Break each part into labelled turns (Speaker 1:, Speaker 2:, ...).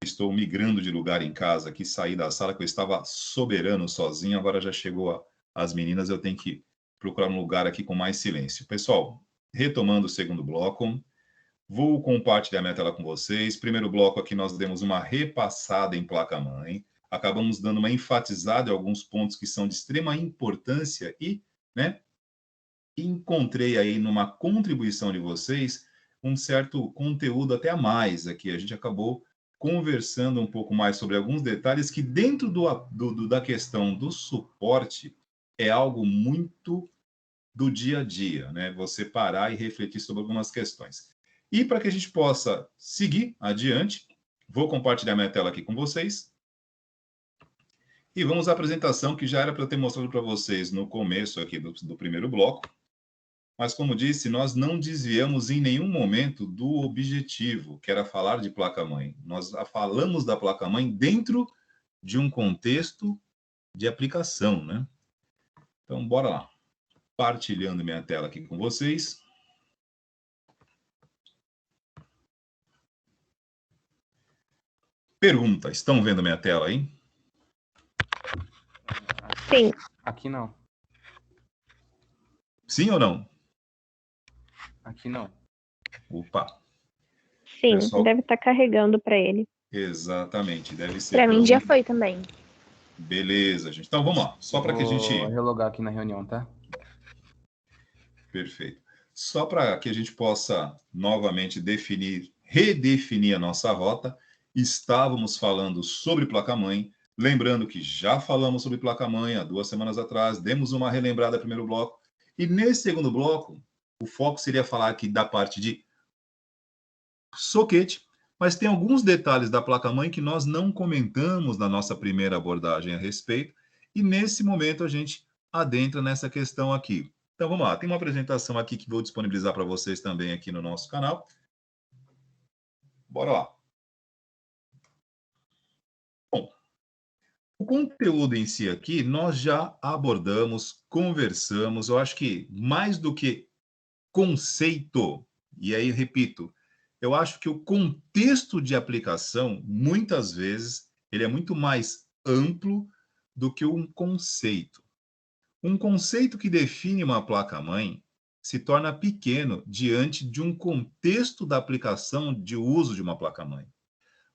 Speaker 1: estou migrando de lugar em casa aqui, saí da sala que eu estava soberano sozinho, agora já chegou as meninas, eu tenho que procurar um lugar aqui com mais silêncio. Pessoal, retomando o segundo bloco, vou compartilhar minha tela com vocês. Primeiro bloco aqui nós demos uma repassada em placa-mãe, acabamos dando uma enfatizada em alguns pontos que são de extrema importância e, né, encontrei aí numa contribuição de vocês um certo conteúdo até a mais aqui. A gente acabou conversando um pouco mais sobre alguns detalhes que dentro da questão do suporte é algo muito do dia a dia, né? Você parar e refletir sobre algumas questões. E para que a gente possa seguir adiante, vou compartilhar minha tela aqui com vocês. E vamos à apresentação que já era para eu ter mostrado para vocês no começo aqui do primeiro bloco. Mas, como disse, nós não desviamos em nenhum momento do objetivo, que era falar de placa-mãe. Nós falamos da placa-mãe dentro de um contexto de aplicação, né? Então, bora lá. Partilhando minha tela aqui com vocês. Pergunta, estão vendo minha tela aí?
Speaker 2: Sim.
Speaker 3: Aqui não.
Speaker 1: Sim ou não?
Speaker 3: Aqui não.
Speaker 1: Opa.
Speaker 2: Sim,
Speaker 1: Pessoal...
Speaker 2: deve estar carregando para ele.
Speaker 1: Exatamente, deve ser.
Speaker 2: Para mim já foi também.
Speaker 1: Beleza, gente. Então vamos lá. Só para que a gente...
Speaker 3: Vou relogar aqui na reunião, tá?
Speaker 1: Perfeito. Só para que a gente possa novamente redefinir a nossa rota, estávamos falando sobre placa-mãe. Lembrando que já falamos sobre placa-mãe há 2 semanas atrás, demos uma relembrada no primeiro bloco. E nesse segundo bloco, o foco seria falar aqui da parte de soquete, mas tem alguns detalhes da placa-mãe que nós não comentamos na nossa primeira abordagem a respeito, e nesse momento a gente adentra nessa questão aqui. Então vamos lá, tem uma apresentação aqui que vou disponibilizar para vocês também aqui no nosso canal. Bora lá. Bom, o conteúdo em si aqui nós já abordamos, conversamos, eu acho que mais do que conceito, e aí repito, eu acho que o contexto de aplicação, muitas vezes, ele é muito mais amplo do que um conceito. Um conceito que define uma placa-mãe se torna pequeno diante de um contexto da aplicação de uso de uma placa-mãe.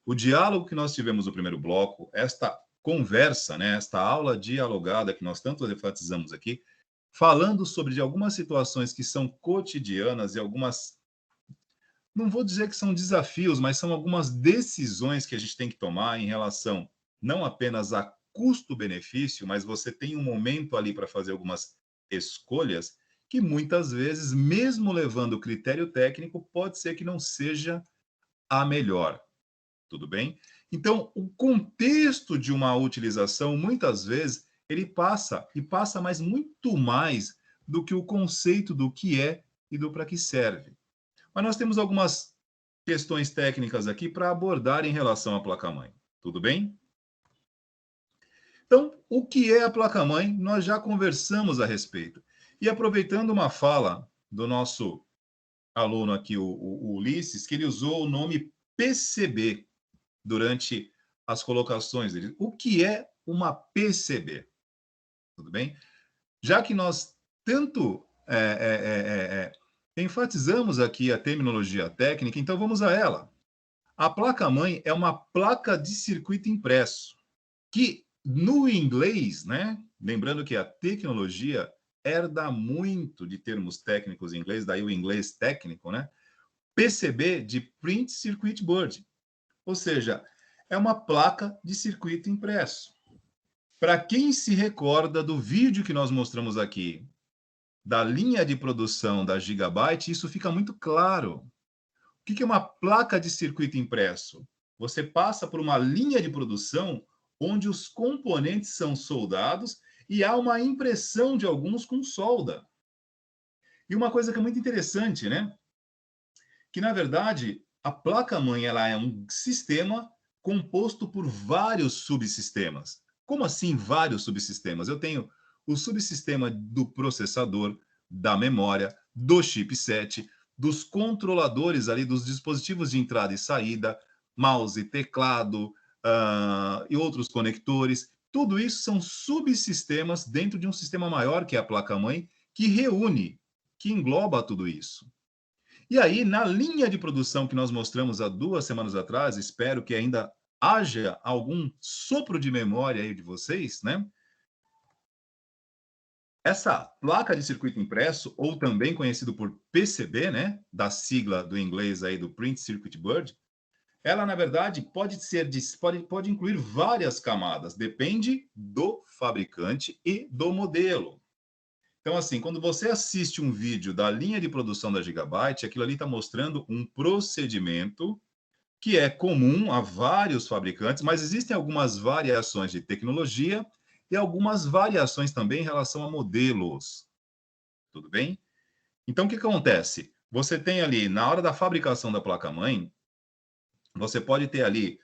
Speaker 1: O diálogo que nós tivemos no primeiro bloco, esta conversa, né, esta aula dialogada que nós tanto enfatizamos aqui, falando sobre algumas situações que são cotidianas e algumas, não vou dizer que são desafios, mas são algumas decisões que a gente tem que tomar em relação não apenas a custo-benefício, mas você tem um momento ali para fazer algumas escolhas que muitas vezes, mesmo levando o critério técnico, pode ser que não seja a melhor. Tudo bem? Então, o contexto de uma utilização, muitas vezes, ele passa, mas muito mais do que o conceito do que é e do para que serve. Mas nós temos algumas questões técnicas aqui para abordar em relação à placa-mãe. Tudo bem? Então, o que é a placa-mãe? Nós já conversamos a respeito. E aproveitando uma fala do nosso aluno aqui, o Ulisses, que ele usou o nome PCB durante as colocações dele. O que é uma PCB? Tudo bem? Já que nós tanto enfatizamos aqui a terminologia técnica, então vamos a ela. A placa-mãe é uma placa de circuito impresso, que no inglês, né? Lembrando que a tecnologia herda muito de termos técnicos em inglês, daí o inglês técnico, né? PCB de Print Circuit Board. Ou seja, é uma placa de circuito impresso. Para quem se recorda do vídeo que nós mostramos aqui, da linha de produção da Gigabyte, isso fica muito claro. O que é uma placa de circuito impresso? Você passa por uma linha de produção onde os componentes são soldados e há uma impressão de alguns com solda. E uma coisa que é muito interessante, né? Que, na verdade, a placa-mãe ela é um sistema composto por vários subsistemas. Como assim vários subsistemas? Eu tenho o subsistema do processador, da memória, do chipset, dos controladores ali, dos dispositivos de entrada e saída, mouse, teclado e outros conectores. Tudo isso são subsistemas dentro de um sistema maior, que é a placa-mãe, que reúne, que engloba tudo isso. E aí, na linha de produção que nós mostramos há 2 semanas atrás, espero que ainda haja algum sopro de memória aí de vocês, né? Essa placa de circuito impresso, ou também conhecido por PCB, né, da sigla do inglês aí do Print Circuit Board, ela, na verdade, pode incluir várias camadas, depende do fabricante e do modelo. Então, assim, quando você assiste um vídeo da linha de produção da Gigabyte, aquilo ali está mostrando um procedimento que é comum a vários fabricantes, mas existem algumas variações de tecnologia e algumas variações também em relação a modelos. Tudo bem? Então, o que acontece? Você tem ali, na hora da fabricação da placa-mãe, você pode ter ali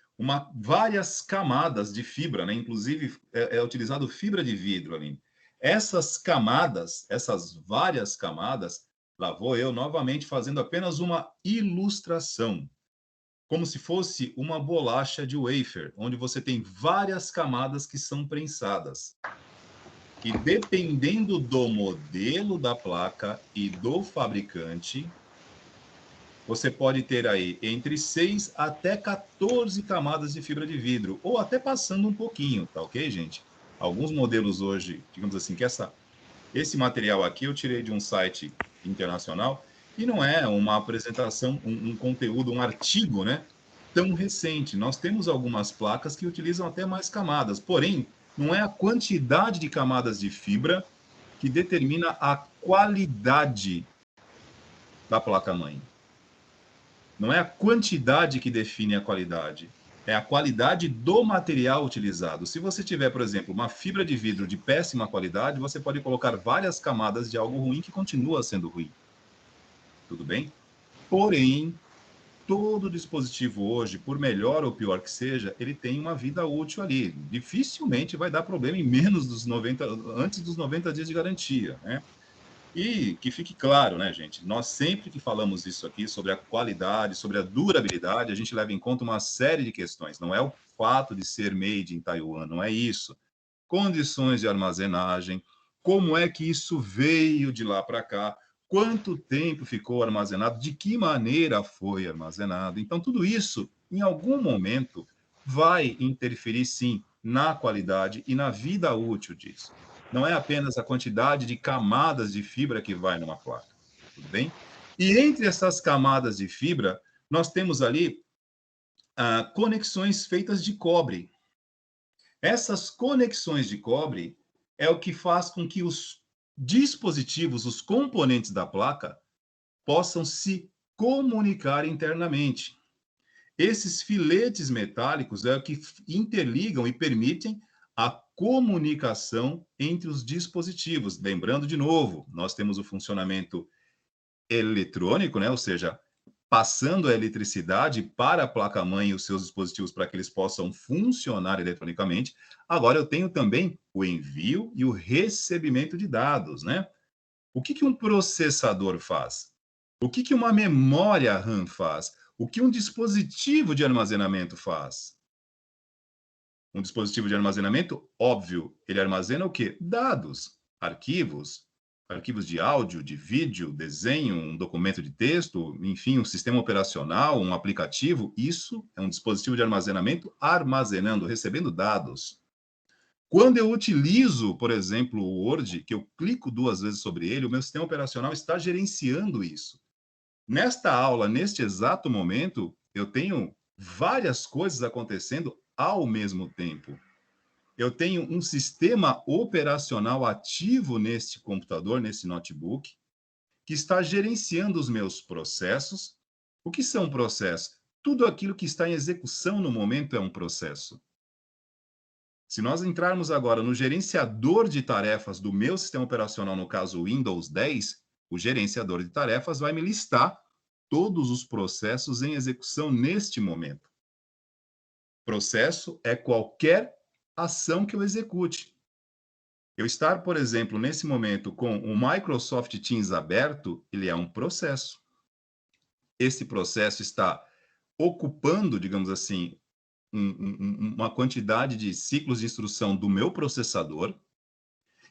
Speaker 1: várias camadas de fibra, né? Inclusive, é utilizado fibra de vidro ali. Essas camadas, essas várias camadas, lá vou eu novamente fazendo apenas uma ilustração, como se fosse uma bolacha de wafer, onde você tem várias camadas que são prensadas. E dependendo do modelo da placa e do fabricante, você pode ter aí entre 6 até 14 camadas de fibra de vidro, ou até passando um pouquinho, tá ok, gente? Alguns modelos hoje, digamos assim, que esse material aqui eu tirei de um site internacional e não é uma apresentação, um conteúdo, um artigo, né, tão recente. Nós temos algumas placas que utilizam até mais camadas, porém, não é a quantidade de camadas de fibra que determina a qualidade da placa-mãe. Não é a quantidade que define a qualidade, é a qualidade do material utilizado. Se você tiver, por exemplo, uma fibra de vidro de péssima qualidade, você pode colocar várias camadas de algo ruim que continua sendo ruim. Tudo bem? Porém, todo dispositivo hoje, por melhor ou pior que seja, ele tem uma vida útil ali. Dificilmente vai dar problema em menos dos 90, antes dos 90 dias de garantia, né? E que fique claro, né, gente? Nós sempre que falamos isso aqui sobre a qualidade, sobre a durabilidade, a gente leva em conta uma série de questões. Não é o fato de ser made em Taiwan, não é isso. Condições de armazenagem, como é que isso veio de lá para cá, quanto tempo ficou armazenado, de que maneira foi armazenado. Então, tudo isso, em algum momento, vai interferir, sim, na qualidade e na vida útil disso. Não é apenas a quantidade de camadas de fibra que vai numa placa, tudo bem? E entre essas camadas de fibra, nós temos ali conexões feitas de cobre. Essas conexões de cobre é o que faz com que os dispositivos, os componentes da placa, possam se comunicar internamente. Esses filetes metálicos é o que interligam e permitem a comunicação entre os dispositivos. Lembrando de novo, nós temos o funcionamento eletrônico, né? Ou seja, passando a eletricidade para a placa-mãe e os seus dispositivos para que eles possam funcionar eletronicamente. Agora eu tenho também o envio e o recebimento de dados, né? O que um processador faz? O que uma memória RAM faz? O que um dispositivo de armazenamento faz? Um dispositivo de armazenamento, óbvio, ele armazena o quê? Dados, arquivos de áudio, de vídeo, desenho, um documento de texto, enfim, um sistema operacional, um aplicativo. Isso é um dispositivo de armazenamento armazenando, recebendo dados. Quando eu utilizo, por exemplo, o Word, que eu clico 2 vezes sobre ele, o meu sistema operacional está gerenciando isso. Nesta aula, neste exato momento, eu tenho várias coisas acontecendo ao mesmo tempo. Eu tenho um sistema operacional ativo neste computador, nesse notebook, que está gerenciando os meus processos. O que são processos? Tudo aquilo que está em execução no momento é um processo. Se nós entrarmos agora no gerenciador de tarefas do meu sistema operacional, no caso Windows 10, o gerenciador de tarefas vai me listar todos os processos em execução neste momento. Processo é qualquer ação que eu execute. Eu estar, por exemplo, nesse momento com o Microsoft Teams aberto, ele é um processo. Esse processo está ocupando, digamos assim, uma quantidade de ciclos de instrução do meu processador,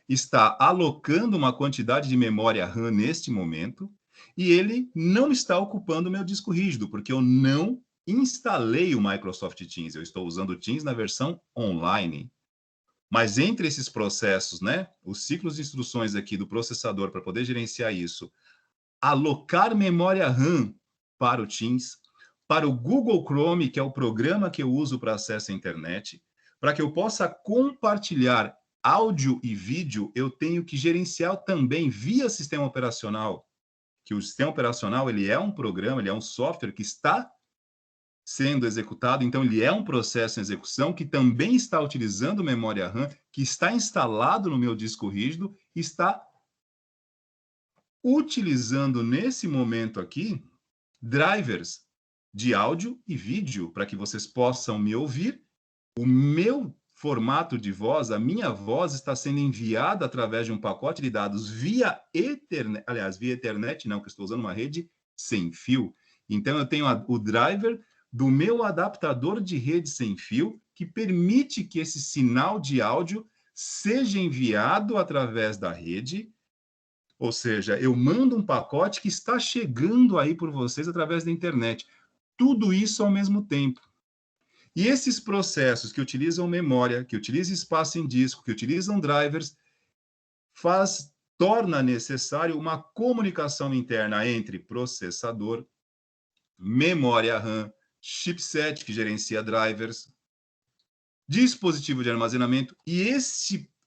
Speaker 1: está alocando uma quantidade de memória RAM neste momento, e ele não está ocupando o meu disco rígido, porque eu não instalei o Microsoft Teams, eu estou usando o Teams na versão online. Mas entre esses processos, né, os ciclos de instruções aqui do processador para poder gerenciar isso, alocar memória RAM para o Teams, para o Google Chrome, que é o programa que eu uso para acesso à internet, para que eu possa compartilhar áudio e vídeo, eu tenho que gerenciar também via sistema operacional, que o sistema operacional ele é um programa, ele é um software que está sendo executado, então ele é um processo em execução que também está utilizando memória RAM, que está instalado no meu disco rígido, está utilizando nesse momento aqui drivers de áudio e vídeo para que vocês possam me ouvir. O meu formato de voz, a minha voz está sendo enviada através de um pacote de dados via Ethernet, aliás, via Ethernet não, que eu estou usando uma rede sem fio. Então eu tenho o driver do meu adaptador de rede sem fio que permite que esse sinal de áudio seja enviado através da rede. Ou seja, eu mando um pacote que está chegando aí por vocês através da internet. Tudo isso ao mesmo tempo. E esses processos que utilizam memória, que utilizam espaço em disco, que utilizam drivers, torna necessário uma comunicação interna entre processador, memória RAM, chipset que gerencia drivers, dispositivo de armazenamento e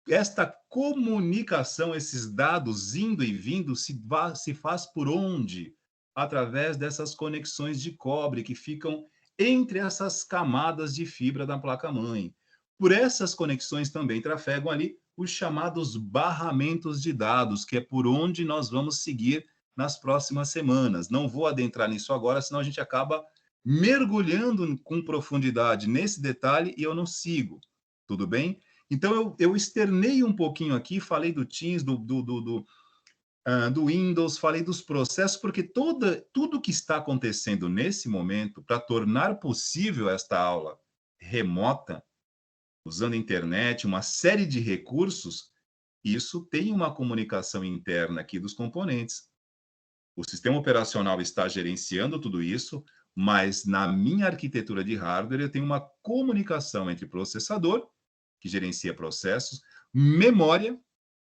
Speaker 1: esta comunicação, esses dados indo e vindo, se faz por onde? Através dessas conexões de cobre que ficam entre essas camadas de fibra da placa-mãe. Por essas conexões também trafegam ali os chamados barramentos de dados, que é por onde nós vamos seguir nas próximas semanas. Não vou adentrar nisso agora, senão a gente acaba mergulhando com profundidade nesse detalhe e eu não sigo. Tudo bem? Então, eu externei um pouquinho aqui, falei do Teams, do Windows, falei dos processos, porque tudo que está acontecendo nesse momento para tornar possível esta aula remota, usando a internet, uma série de recursos, isso tem uma comunicação interna aqui dos componentes. O sistema operacional está gerenciando tudo isso, mas na minha arquitetura de hardware eu tenho uma comunicação entre processador, que gerencia processos, memória,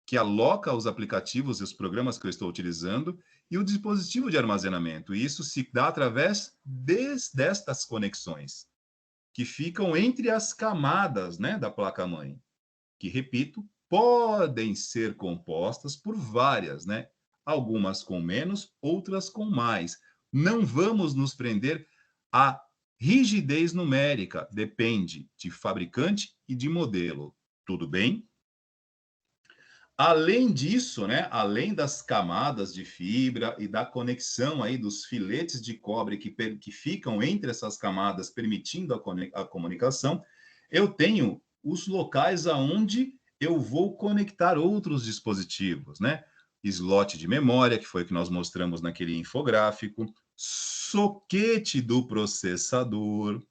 Speaker 1: que aloca os aplicativos e os programas que eu estou utilizando, e o dispositivo de armazenamento. E isso se dá através destas conexões, que ficam entre as camadas, né, da placa-mãe, que, repito, podem ser compostas por várias, né? Algumas com menos, outras com mais. Não vamos nos prender à rigidez numérica, depende de fabricante e de modelo. Tudo bem? Além disso, né, além das camadas de fibra e da conexão aí dos filetes de cobre que ficam entre essas camadas, permitindo a comunicação, eu tenho os locais aonde eu vou conectar outros dispositivos, né? Slot de memória, que foi o que nós mostramos naquele infográfico, soquete do processador,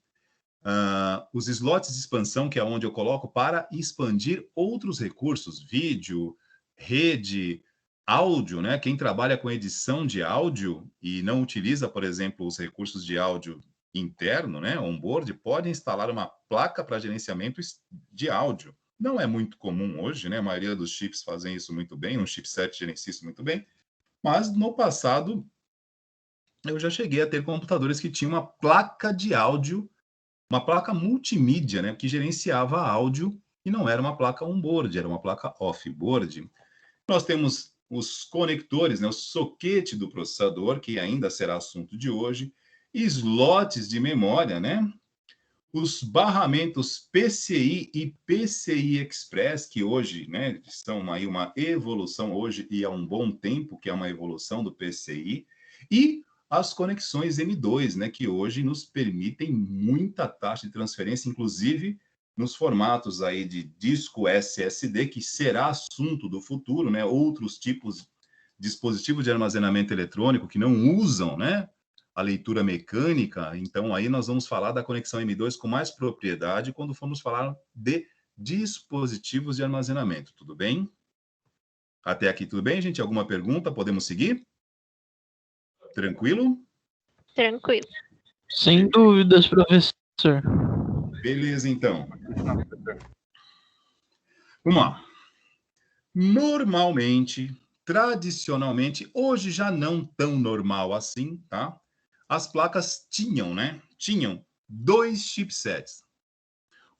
Speaker 1: os slots de expansão, que é onde eu coloco para expandir outros recursos, vídeo, rede, áudio, né? Quem trabalha com edição de áudio e não utiliza, por exemplo, os recursos de áudio interno, né, onboard, pode instalar uma placa para gerenciamento de áudio. Não é muito comum hoje, né? A maioria dos chips fazem isso muito bem, um chipset gerencia isso muito bem, mas no passado eu já cheguei a ter computadores que tinham uma placa de áudio, uma placa multimídia, né, que gerenciava áudio e não era uma placa on-board, era uma placa off-board. Nós temos os conectores, né, o soquete do processador, que ainda será assunto de hoje, slots de memória, né, os barramentos PCI e PCI Express, que hoje, né, são aí uma evolução hoje e há um bom tempo que é uma evolução do PCI, e as conexões M2, né, que hoje nos permitem muita taxa de transferência, inclusive nos formatos aí de disco SSD, que será assunto do futuro, né, outros tipos de dispositivos de armazenamento eletrônico que não usam, né, a leitura mecânica, então aí nós vamos falar da conexão M2 com mais propriedade quando formos falar de dispositivos de armazenamento, tudo bem? Até aqui tudo bem, gente? Alguma pergunta? Podemos seguir? Tranquilo?
Speaker 2: Tranquilo.
Speaker 4: Sem dúvidas, professor.
Speaker 1: Beleza, então. Vamos lá. Normalmente, tradicionalmente, hoje já não tão normal assim, tá? As placas tinham, né? Tinham 2 chipsets.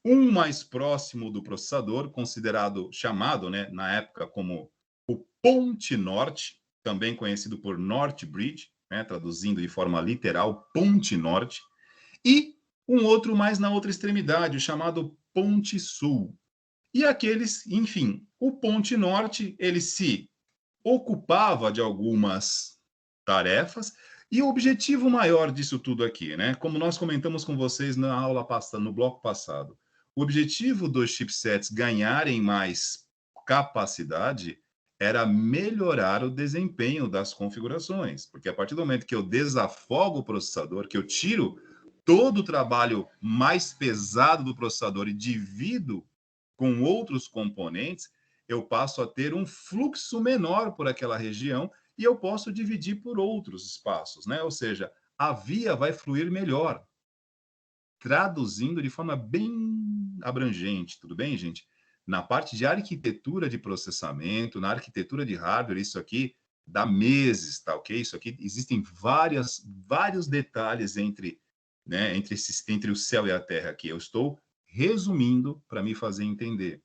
Speaker 1: Um mais próximo do processador, considerado, chamado, né, na época como o ponte norte, também conhecido por North Bridge, né, traduzindo de forma literal, ponte norte, e um outro mais na outra extremidade, o chamado ponte sul. E aqueles, enfim, o ponte norte, ele se ocupava de algumas tarefas, e o objetivo maior disso tudo aqui, né? Como nós comentamos com vocês na aula passada, no bloco passado, o objetivo dos chipsets ganharem mais capacidade era melhorar o desempenho das configurações, porque a partir do momento que eu desafogo o processador, que eu tiro todo o trabalho mais pesado do processador e divido com outros componentes, eu passo a ter um fluxo menor por aquela região e eu posso dividir por outros espaços, né? Ou seja, a via vai fluir melhor. Traduzindo de forma bem abrangente, tudo bem, gente? Na parte de arquitetura de processamento, na arquitetura de hardware, isso aqui dá meses, tá ok? Isso aqui existem vários detalhes entre, né, entre o céu e a terra aqui. Eu estou resumindo para me fazer entender.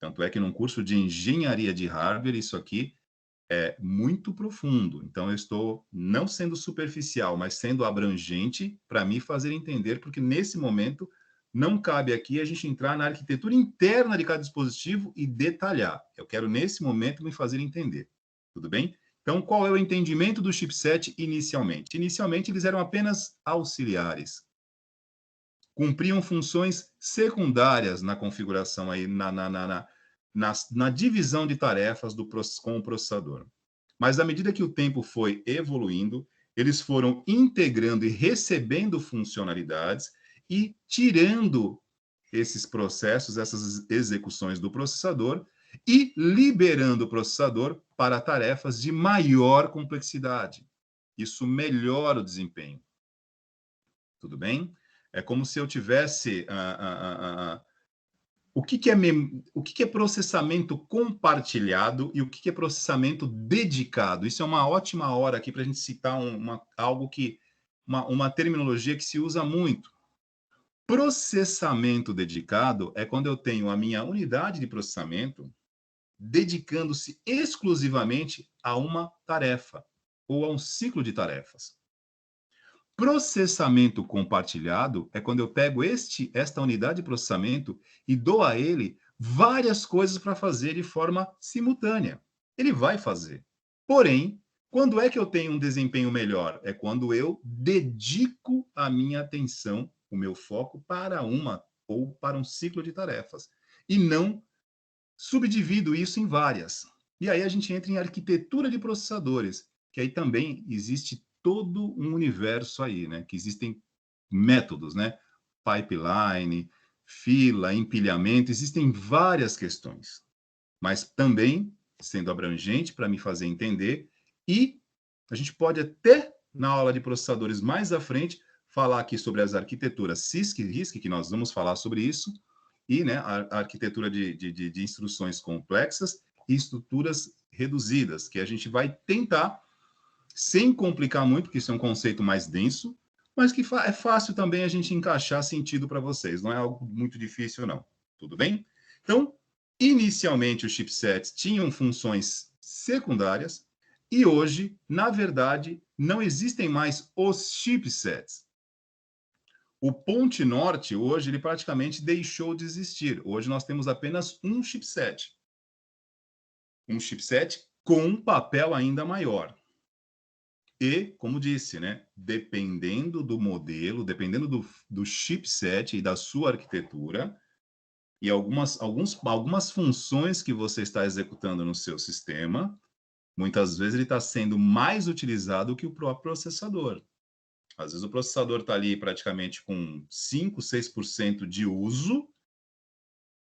Speaker 1: Tanto é que num curso de engenharia de hardware, isso aqui é muito profundo. Então, eu estou não sendo superficial, mas sendo abrangente para me fazer entender, porque nesse momento não cabe aqui a gente entrar na arquitetura interna de cada dispositivo e detalhar. Eu quero, nesse momento, me fazer entender. Tudo bem? Então, qual é o entendimento do chipset inicialmente? Inicialmente, eles eram apenas auxiliares. Cumpriam funções secundárias na configuração, aí, na divisão de tarefas com o processador. Mas, à medida que o tempo foi evoluindo, eles foram integrando e recebendo funcionalidades e tirando esses processos, essas execuções do processador e liberando o processador para tarefas de maior complexidade. Isso melhora o desempenho. Tudo bem? É como se eu tivesse o que é processamento compartilhado e o que é processamento dedicado. Isso é uma ótima hora aqui para a gente citar uma terminologia que se usa muito. Processamento dedicado é quando eu tenho a minha unidade de processamento dedicando-se exclusivamente a uma tarefa ou a um ciclo de tarefas. Processamento compartilhado é quando eu pego esta unidade de processamento e dou a ele várias coisas para fazer de forma simultânea. Ele vai fazer. Porém, quando é que eu tenho um desempenho melhor? É quando eu dedico a minha atenção, o meu foco para uma ou para um ciclo de tarefas. E não subdivido isso em várias. E aí a gente entra em arquitetura de processadores, que aí também existe todo um universo aí, né? Que existem métodos, né? Pipeline, fila, empilhamento, existem várias questões. Mas também, sendo abrangente para me fazer entender, e a gente pode até, na aula de processadores mais à frente, falar aqui sobre as arquiteturas CISC e RISC, que nós vamos falar sobre isso, e, né, a arquitetura de instruções complexas e estruturas reduzidas, que a gente vai tentar, sem complicar muito, porque isso é um conceito mais denso, mas que é fácil também a gente encaixar sentido para vocês, não é algo muito difícil, não. Tudo bem? Então, inicialmente, os chipsets tinham funções secundárias e hoje, na verdade, não existem mais os chipsets. O Ponte Norte, hoje, ele praticamente deixou de existir. Hoje nós temos apenas um chipset. Um chipset com um papel ainda maior. E, como disse, né, dependendo do modelo, dependendo do chipset e da sua arquitetura, e algumas funções que você está executando no seu sistema, muitas vezes ele está sendo mais utilizado que o próprio processador. Às vezes o processador está ali praticamente com 5, 6% de uso,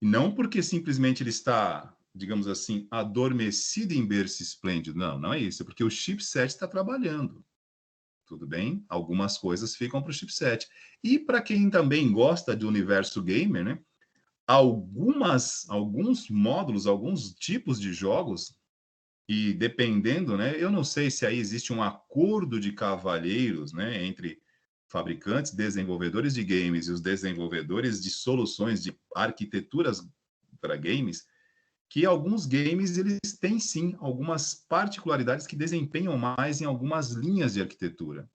Speaker 1: e não porque simplesmente ele está, digamos assim, adormecido em berço esplêndido. Não, não é isso. É porque o chipset está trabalhando. Tudo bem? Algumas coisas ficam para o chipset. E para quem também gosta do universo gamer, né? Alguns módulos, alguns tipos de jogos, e dependendo, né? Eu não sei se aí existe um acordo de cavalheiros, né? Entre fabricantes, desenvolvedores de games e os desenvolvedores de soluções de arquiteturas para games, que alguns games eles têm sim algumas particularidades que desempenham mais em algumas linhas de arquitetura.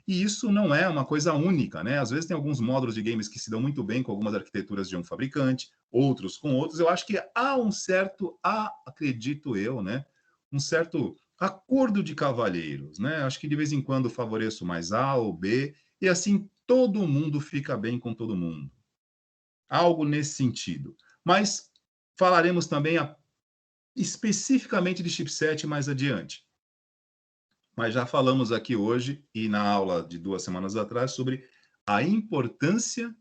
Speaker 1: E isso não é uma coisa única, né? Às vezes tem alguns módulos de games que se dão muito bem com algumas arquiteturas de um fabricante, outros com outros. Eu acho que há um certo, acredito eu, né? Um certo acordo de cavalheiros, né? Acho que de vez em quando favoreço mais A ou B, e assim todo mundo fica bem com todo mundo. Algo nesse sentido. Mas falaremos também especificamente de chipset mais adiante. Mas já falamos aqui hoje e na aula de 2 semanas atrás sobre a importância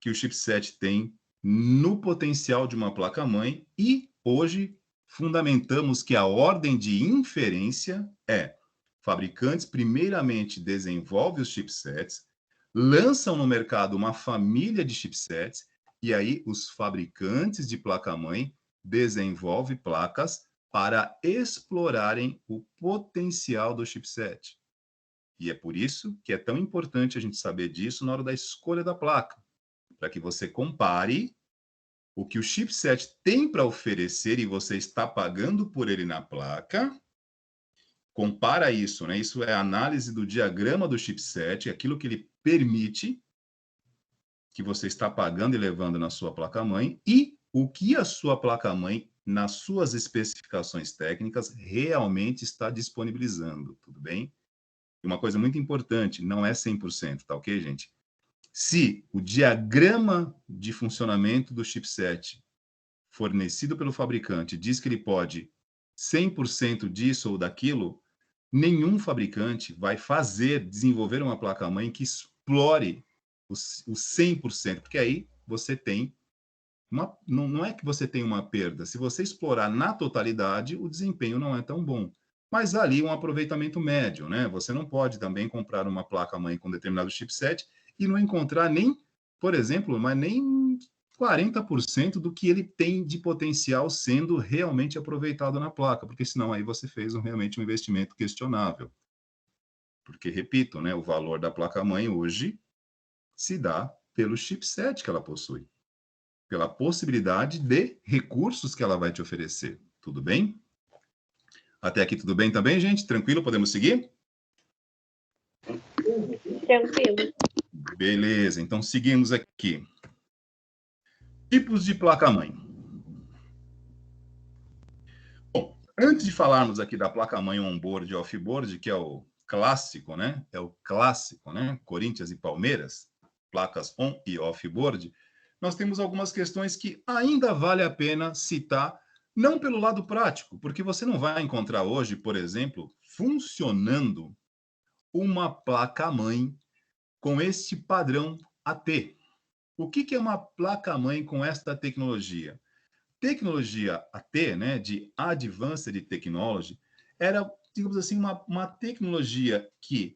Speaker 1: que o chipset tem no potencial de uma placa-mãe e hoje fundamentamos que a ordem de inferência é: fabricantes primeiramente desenvolvem os chipsets, lançam no mercado uma família de chipsets e aí os fabricantes de placa-mãe desenvolvem placas para explorarem o potencial do chipset. E é por isso que é tão importante a gente saber disso na hora da escolha da placa, para que você compare o que o chipset tem para oferecer e você está pagando por ele na placa. Compara isso, né? Isso é a análise do diagrama do chipset, aquilo que ele permite que você está pagando e levando na sua placa-mãe e o que a sua placa-mãe, nas suas especificações técnicas, realmente está disponibilizando, tudo bem? E uma coisa muito importante, não é 100%, tá ok, gente? Se o diagrama de funcionamento do chipset fornecido pelo fabricante diz que ele pode 100% disso ou daquilo, nenhum fabricante vai desenvolver uma placa-mãe que explore o 100%, porque aí você tem não é que você tem uma perda. Se você explorar na totalidade, o desempenho não é tão bom. Mas ali um aproveitamento médio, né? Você não pode também comprar uma placa-mãe com determinado chipset e não encontrar nem, por exemplo, mas nem 40% do que ele tem de potencial sendo realmente aproveitado na placa, porque senão aí você fez realmente um investimento questionável. Porque, repito, né, o valor da placa-mãe hoje se dá pelo chipset que ela possui, pela possibilidade de recursos que ela vai te oferecer. Tudo bem? Até aqui tudo bem também, gente? Tranquilo? Podemos seguir?
Speaker 2: Tranquilo.
Speaker 1: Beleza, então seguimos aqui. Tipos de placa-mãe. Bom, antes de falarmos aqui da placa-mãe on-board e off-board, que é o clássico, né? É o clássico, né? Corinthians e Palmeiras, placas on e off-board. Nós temos algumas questões que ainda vale a pena citar, não pelo lado prático, porque você não vai encontrar hoje, por exemplo, funcionando uma placa-mãe com este padrão AT. O que é uma placa-mãe com esta tecnologia? Tecnologia AT, né, de Advanced Technology, era, digamos assim, uma tecnologia que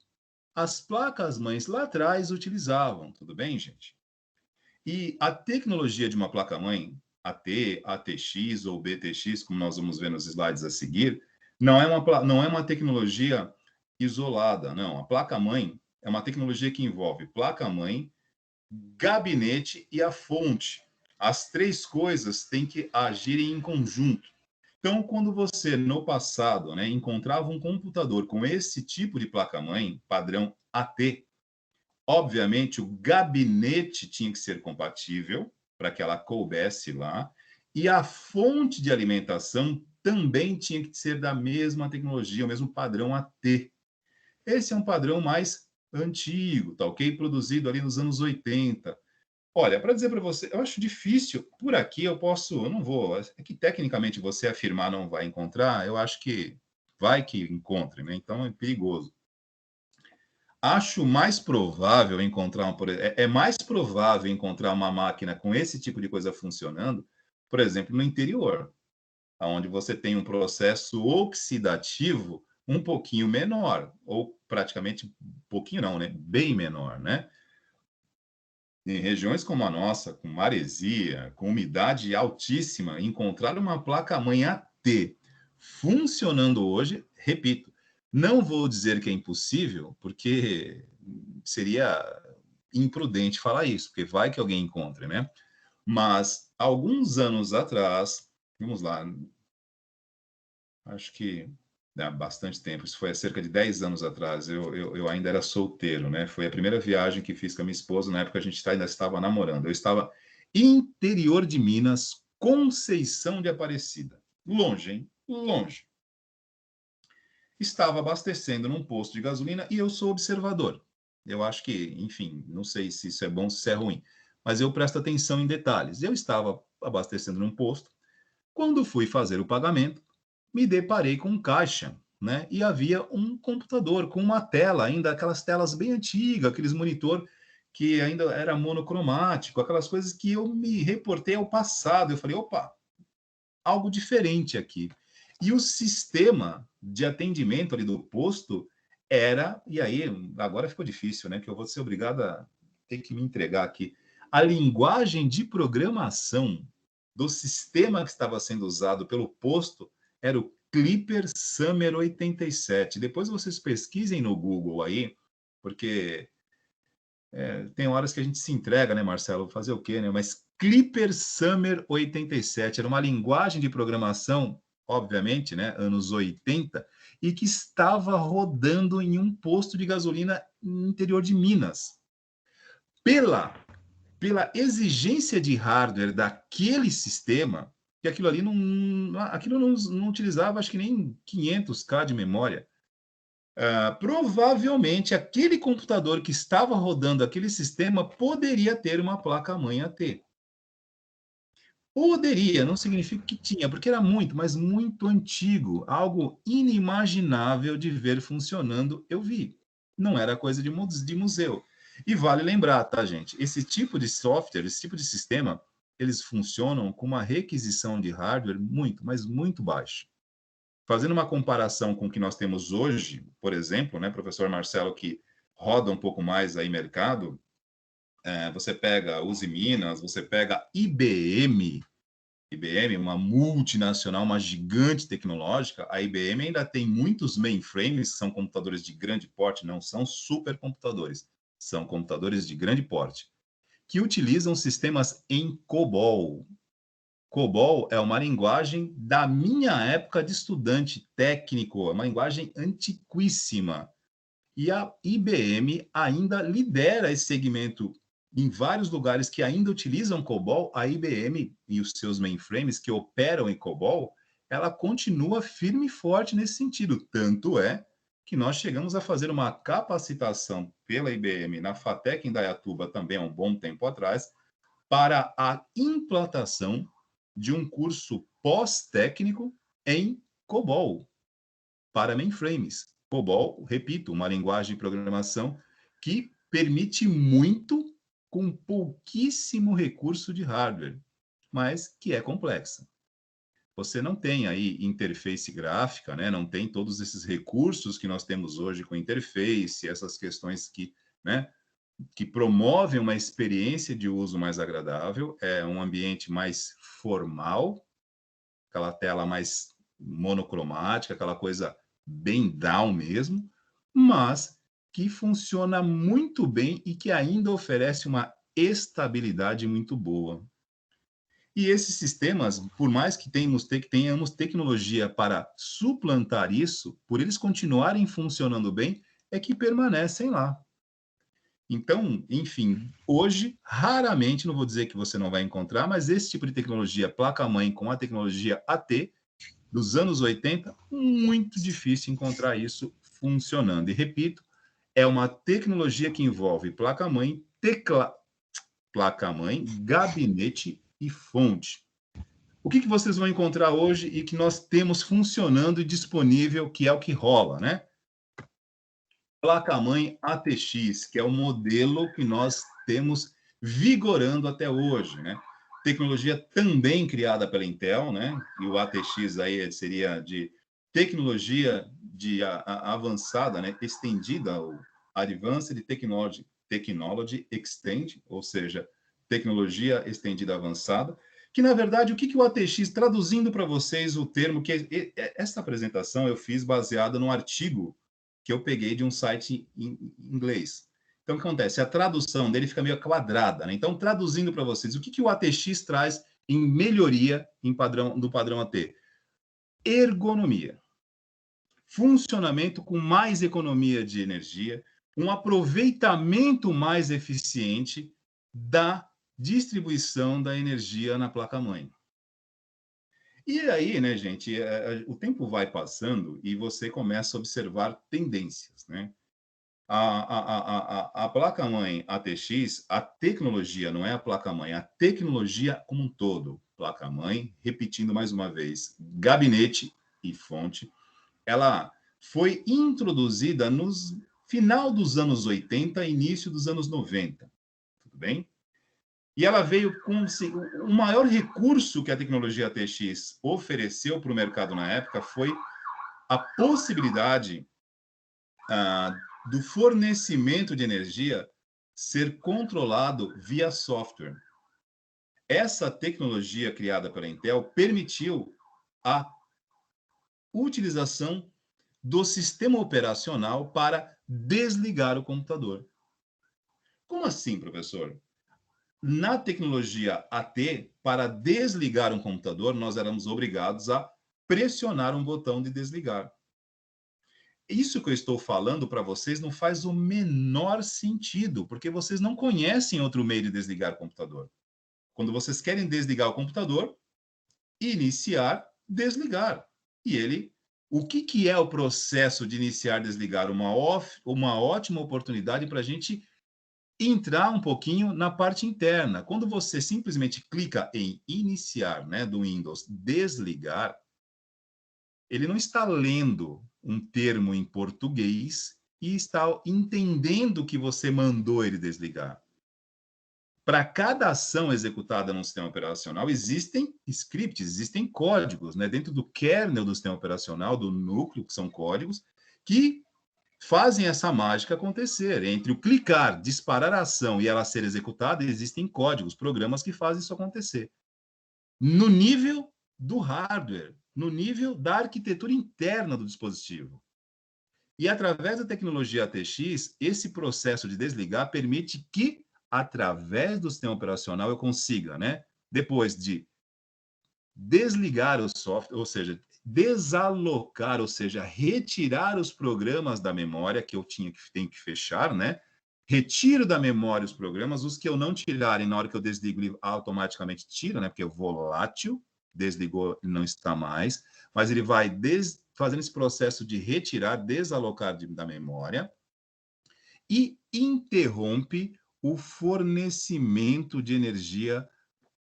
Speaker 1: as placas-mães lá atrás utilizavam, tudo bem, gente? E a tecnologia de uma placa-mãe, AT, ATX ou BTX, como nós vamos ver nos slides a seguir, não é uma tecnologia isolada, não. A placa-mãe é uma tecnologia que envolve placa-mãe, gabinete e a fonte. As três coisas têm que agir em conjunto. Então, quando você, no passado, né, encontrava um computador com esse tipo de placa-mãe, padrão AT, obviamente, o gabinete tinha que ser compatível para que ela coubesse lá, e a fonte de alimentação também tinha que ser da mesma tecnologia, o mesmo padrão AT. Esse é um padrão mais antigo, tá ok? Produzido ali nos anos 80. Olha, para dizer para você, eu acho difícil, por aqui eu não vou, é que tecnicamente você afirmar não vai encontrar, eu acho que vai que encontre, né? Então é perigoso. Acho mais provável encontrar é mais provável encontrar uma máquina com esse tipo de coisa funcionando, por exemplo, no interior, onde você tem um processo oxidativo um pouquinho menor, ou praticamente um pouquinho não, né? Bem menor, né? Em regiões como a nossa, com maresia, com umidade altíssima, encontrar uma placa-mãe AT funcionando hoje, repito, não vou dizer que é impossível, porque seria imprudente falar isso, porque vai que alguém encontre, né? Mas alguns anos atrás, vamos lá, acho que há bastante tempo, isso foi há cerca de 10 anos atrás, eu ainda era solteiro, né? Foi a primeira viagem que fiz com a minha esposa, na época a gente ainda estava namorando. Eu estava interior de Minas, Conceição de Aparecida. Longe, hein? Longe. Estava abastecendo num posto de gasolina e eu sou observador. Eu acho que, enfim, não sei se isso é bom, se isso é ruim, mas eu presto atenção em detalhes. Eu estava abastecendo num posto, quando fui fazer o pagamento, me deparei com um caixa, né? E havia um computador com uma tela, ainda aquelas telas bem antigas, aqueles monitor que ainda era monocromático, aquelas coisas que eu me reportei ao passado. Eu falei, opa, algo diferente aqui. E o sistema de atendimento ali do posto era, e aí agora ficou difícil, né? Que eu vou ser obrigado a ter que me entregar aqui. A linguagem de programação do sistema que estava sendo usado pelo posto era o Clipper Summer 87. Depois vocês pesquisem no Google aí, porque tem horas que a gente se entrega, né, Marcelo? Fazer o quê, né? Mas Clipper Summer 87 era uma linguagem de programação, obviamente, né, anos 80, e que estava rodando em um posto de gasolina no interior de Minas. Pela exigência de hardware daquele sistema, que aquilo não utilizava, acho que nem 500K de memória. Provavelmente aquele computador que estava rodando aquele sistema poderia ter uma placa-mãe AT. Poderia, não significa que tinha, porque era muito, mas muito antigo, algo inimaginável de ver funcionando, eu vi. Não era coisa de museu. E vale lembrar, tá, gente? Esse tipo de software, esse tipo de sistema, eles funcionam com uma requisição de hardware muito, mas muito baixa. Fazendo uma comparação com o que nós temos hoje, por exemplo, né, professor Marcelo, que roda um pouco mais aí mercado, você pega Uzi Minas, você pega IBM, uma multinacional, uma gigante tecnológica. A IBM ainda tem muitos mainframes, que são computadores de grande porte, não são supercomputadores, são computadores de grande porte, que utilizam sistemas em COBOL. COBOL é uma linguagem da minha época de estudante técnico, é uma linguagem antiquíssima. E a IBM ainda lidera esse segmento em vários lugares que ainda utilizam COBOL. A IBM e os seus mainframes que operam em COBOL, ela continua firme e forte nesse sentido. Tanto é que nós chegamos a fazer uma capacitação pela IBM na FATEC em Dayatuba também há um bom tempo atrás, para a implantação de um curso pós-técnico em COBOL para mainframes. COBOL, repito, uma linguagem de programação que permite muito com pouquíssimo recurso de hardware, mas que é complexa. Você não tem aí interface gráfica, né? Não tem todos esses recursos que nós temos hoje com interface, essas questões que, né, que promovem uma experiência de uso mais agradável, é um ambiente mais formal, aquela tela mais monocromática, aquela coisa bem down mesmo, mas que funciona muito bem e que ainda oferece uma estabilidade muito boa. E esses sistemas, por mais que tenhamos tecnologia para suplantar isso, por eles continuarem funcionando bem, é que permanecem lá. Então, enfim, hoje, raramente, não vou dizer que você não vai encontrar, mas esse tipo de tecnologia, placa-mãe com a tecnologia AT, dos anos 80, muito difícil encontrar isso funcionando. E repito, é uma tecnologia que envolve placa-mãe, placa-mãe, gabinete e fonte. O que vocês vão encontrar hoje e que nós temos funcionando e disponível, que é o que rola, né? placa-mãe ATX, que é o modelo que nós temos vigorando até hoje, né? Tecnologia também criada pela Intel, né? E o ATX aí seria de tecnologia de avançada, né? Estendida, o Advanced Technology Extend, ou seja, tecnologia estendida avançada, que na verdade, o que o ATX, traduzindo para vocês o termo, que essa apresentação eu fiz baseada num artigo que eu peguei de um site em inglês. Então, o que acontece? A tradução dele fica meio quadrada, né? Então, traduzindo para vocês, o que o ATX traz em melhoria do padrão AT? Ergonomia. Funcionamento com mais economia de energia, um aproveitamento mais eficiente da distribuição da energia na placa-mãe. E aí, né, gente, o tempo vai passando e você começa a observar tendências, né? A placa-mãe ATX, a tecnologia, não é a placa-mãe, a tecnologia como um todo. Placa-mãe, repetindo mais uma vez, gabinete e fonte, ela foi introduzida no final dos anos 80, início dos anos 90, tudo bem? E ela veio com o maior recurso que a tecnologia ATX ofereceu para o mercado na época foi a possibilidade do fornecimento de energia ser controlado via software. Essa tecnologia criada pela Intel permitiu a utilização do sistema operacional para desligar o computador. Como assim, professor? Na tecnologia AT, para desligar um computador, nós éramos obrigados a pressionar um botão de desligar. Isso que eu estou falando para vocês não faz o menor sentido, porque vocês não conhecem outro meio de desligar o computador. Quando vocês querem desligar o computador, iniciar, desligar. E o que é o processo de iniciar, desligar? Uma ótima oportunidade para a gente entrar um pouquinho na parte interna. Quando você simplesmente clica em iniciar, né, do Windows, desligar, ele não está lendo um termo em português e está entendendo que você mandou ele desligar. Para cada ação executada no sistema operacional, existem scripts, existem códigos, né? Dentro do kernel do sistema operacional, do núcleo, que são códigos, que fazem essa mágica acontecer. Entre o clicar, disparar a ação e ela ser executada, existem códigos, programas que fazem isso acontecer. No nível do hardware, no nível da arquitetura interna do dispositivo. E através da tecnologia ATX, esse processo de desligar permite que, através do sistema operacional, eu consiga, né, depois de desligar o software, ou seja, desalocar, ou seja, retirar os programas da memória que eu tenho que fechar, né? Retiro da memória os programas, os que eu não tirarem na hora que eu desligo, ele automaticamente tira, né? Porque é volátil, desligou, não está mais, mas ele vai fazendo esse processo de retirar, desalocar da memória e interrompe o fornecimento de energia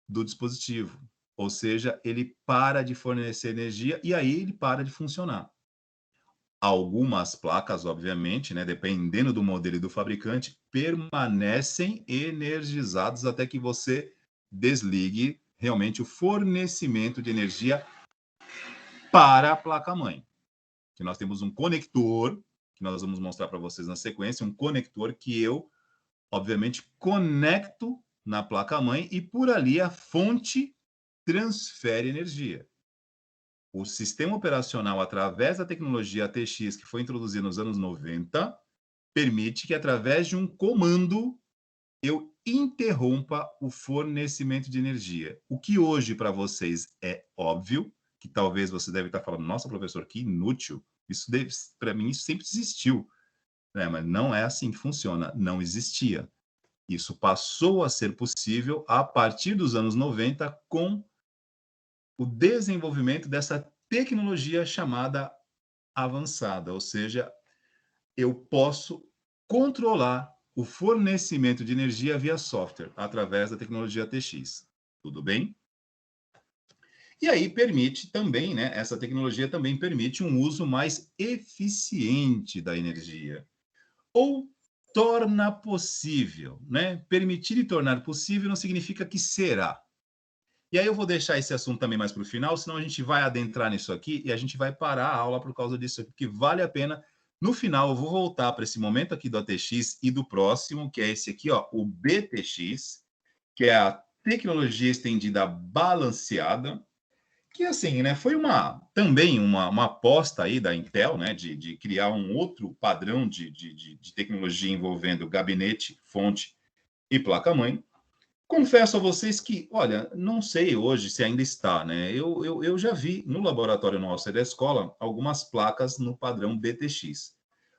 Speaker 1: do dispositivo. Ou seja, ele para de fornecer energia e aí ele para de funcionar. Algumas placas, obviamente, né, dependendo do modelo e do fabricante, permanecem energizados até que você desligue realmente o fornecimento de energia para a placa-mãe. Que nós temos um conector, que nós vamos mostrar para vocês na sequência, um conector que eu, obviamente, conecto na placa-mãe e por ali a fonte transfere energia. O sistema operacional, através da tecnologia ATX, que foi introduzida nos anos 90, permite que, através de um comando, eu interrompa o fornecimento de energia. O que hoje, para vocês, é óbvio, que talvez você deve estar falando, nossa, professor, que inútil. Isso, para mim, isso sempre existiu. Né? Mas não é assim que funciona. Não existia. Isso passou a ser possível a partir dos anos 90 com o desenvolvimento dessa tecnologia chamada avançada, ou seja, eu posso controlar o fornecimento de energia via software, através da tecnologia ATX. Tudo bem? E aí permite também, né? Essa tecnologia também permite um uso mais eficiente da energia. ou torna possível, né? Permitir e tornar possível não significa que será. E aí eu vou deixar esse assunto também mais para o final, senão a gente vai adentrar nisso aqui e a gente vai parar a aula por causa disso aqui, que vale a pena. No final, eu vou voltar para esse momento aqui do ATX e do próximo, que é esse aqui, ó, o BTX, que é a tecnologia estendida balanceada, que assim, né, foi também uma aposta aí da Intel, né, de criar um outro padrão de tecnologia envolvendo gabinete, fonte e placa-mãe. Confesso a vocês que, olha, não sei hoje se ainda está, né? Eu já vi no laboratório nosso da escola algumas placas no padrão BTX.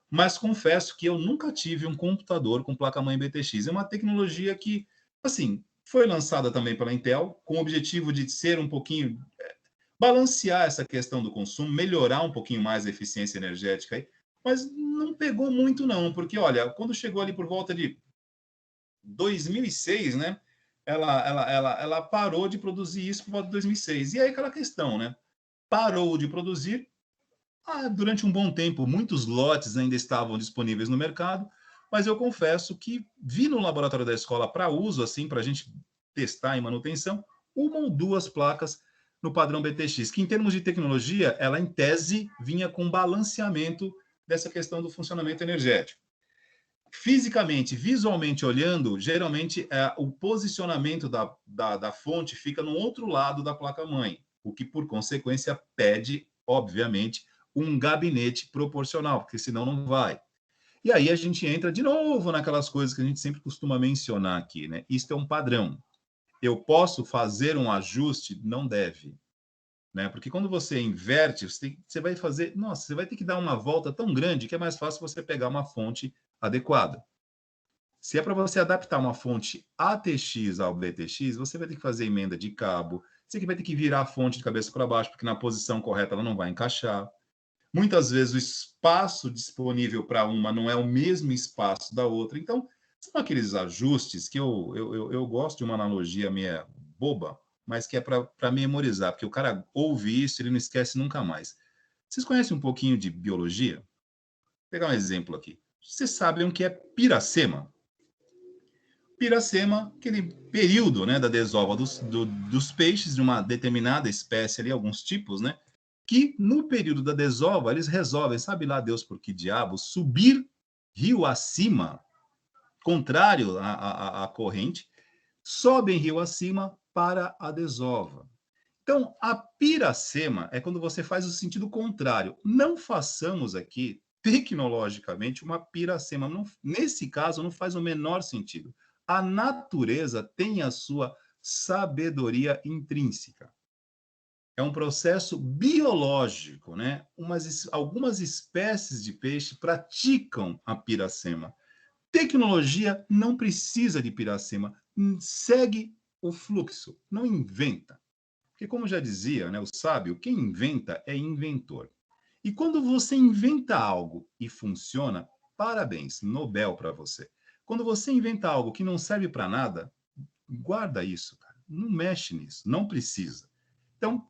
Speaker 1: Mas confesso que eu nunca tive um computador com placa-mãe BTX. É uma tecnologia que, assim, foi lançada também pela Intel com o objetivo de ser um pouquinho balancear essa questão do consumo, melhorar um pouquinho mais a eficiência energética aí, mas não pegou muito não, porque olha, quando chegou ali por volta de 2006, né? Ela parou de produzir isso por volta de 2006. E aí aquela questão, né? Parou de produzir. Durante um bom tempo, muitos lotes ainda estavam disponíveis no mercado, mas eu confesso que vi no laboratório da escola para uso, assim, para a gente testar em manutenção, uma ou duas placas no padrão BTX, que em termos de tecnologia, ela em tese vinha com balanceamento dessa questão do funcionamento energético. Fisicamente, visualmente olhando, geralmente o posicionamento da fonte fica no outro lado da placa-mãe, o que, por consequência, pede, obviamente, um gabinete proporcional, porque senão não vai. E aí a gente entra de novo naquelas coisas que a gente sempre costuma mencionar aqui, né? Isto é um padrão. Eu posso fazer um ajuste? Não deve. Né? Porque quando você inverte, você vai fazer... Nossa, você vai ter que dar uma volta tão grande que é mais fácil você pegar uma fonte adequada. Se é para você adaptar uma fonte ATX ao BTX, você vai ter que fazer emenda de cabo, você vai ter que virar a fonte de cabeça para baixo, porque na posição correta ela não vai encaixar. Muitas vezes o espaço disponível para uma não é o mesmo espaço da outra. Então, são aqueles ajustes que eu gosto de uma analogia minha boba, mas que é para memorizar, porque o cara ouve isso e ele não esquece nunca mais. Vocês conhecem um pouquinho de biologia? Vou pegar um exemplo aqui. Vocês sabem o que é piracema? Piracema, aquele período, né, da desova dos peixes de uma determinada espécie ali, alguns tipos, né, que no período da desova eles resolvem, sabe lá Deus por que diabo, subir rio acima, contrário à corrente, sobem rio acima para a desova. Então, a piracema é quando você faz o sentido contrário. Não façamos aqui, tecnologicamente, uma piracema. Não, nesse caso, não faz o menor sentido. A natureza tem a sua sabedoria intrínseca. É um processo biológico, né? Algumas espécies de peixe praticam a piracema. Tecnologia não precisa de piracema, segue o fluxo, não inventa. Porque, como já dizia, né, o sábio, quem inventa é inventor. E quando você inventa algo e funciona, parabéns, Nobel para você. Quando você inventa algo que não serve para nada, guarda isso, cara. Não mexe nisso, não precisa. Então,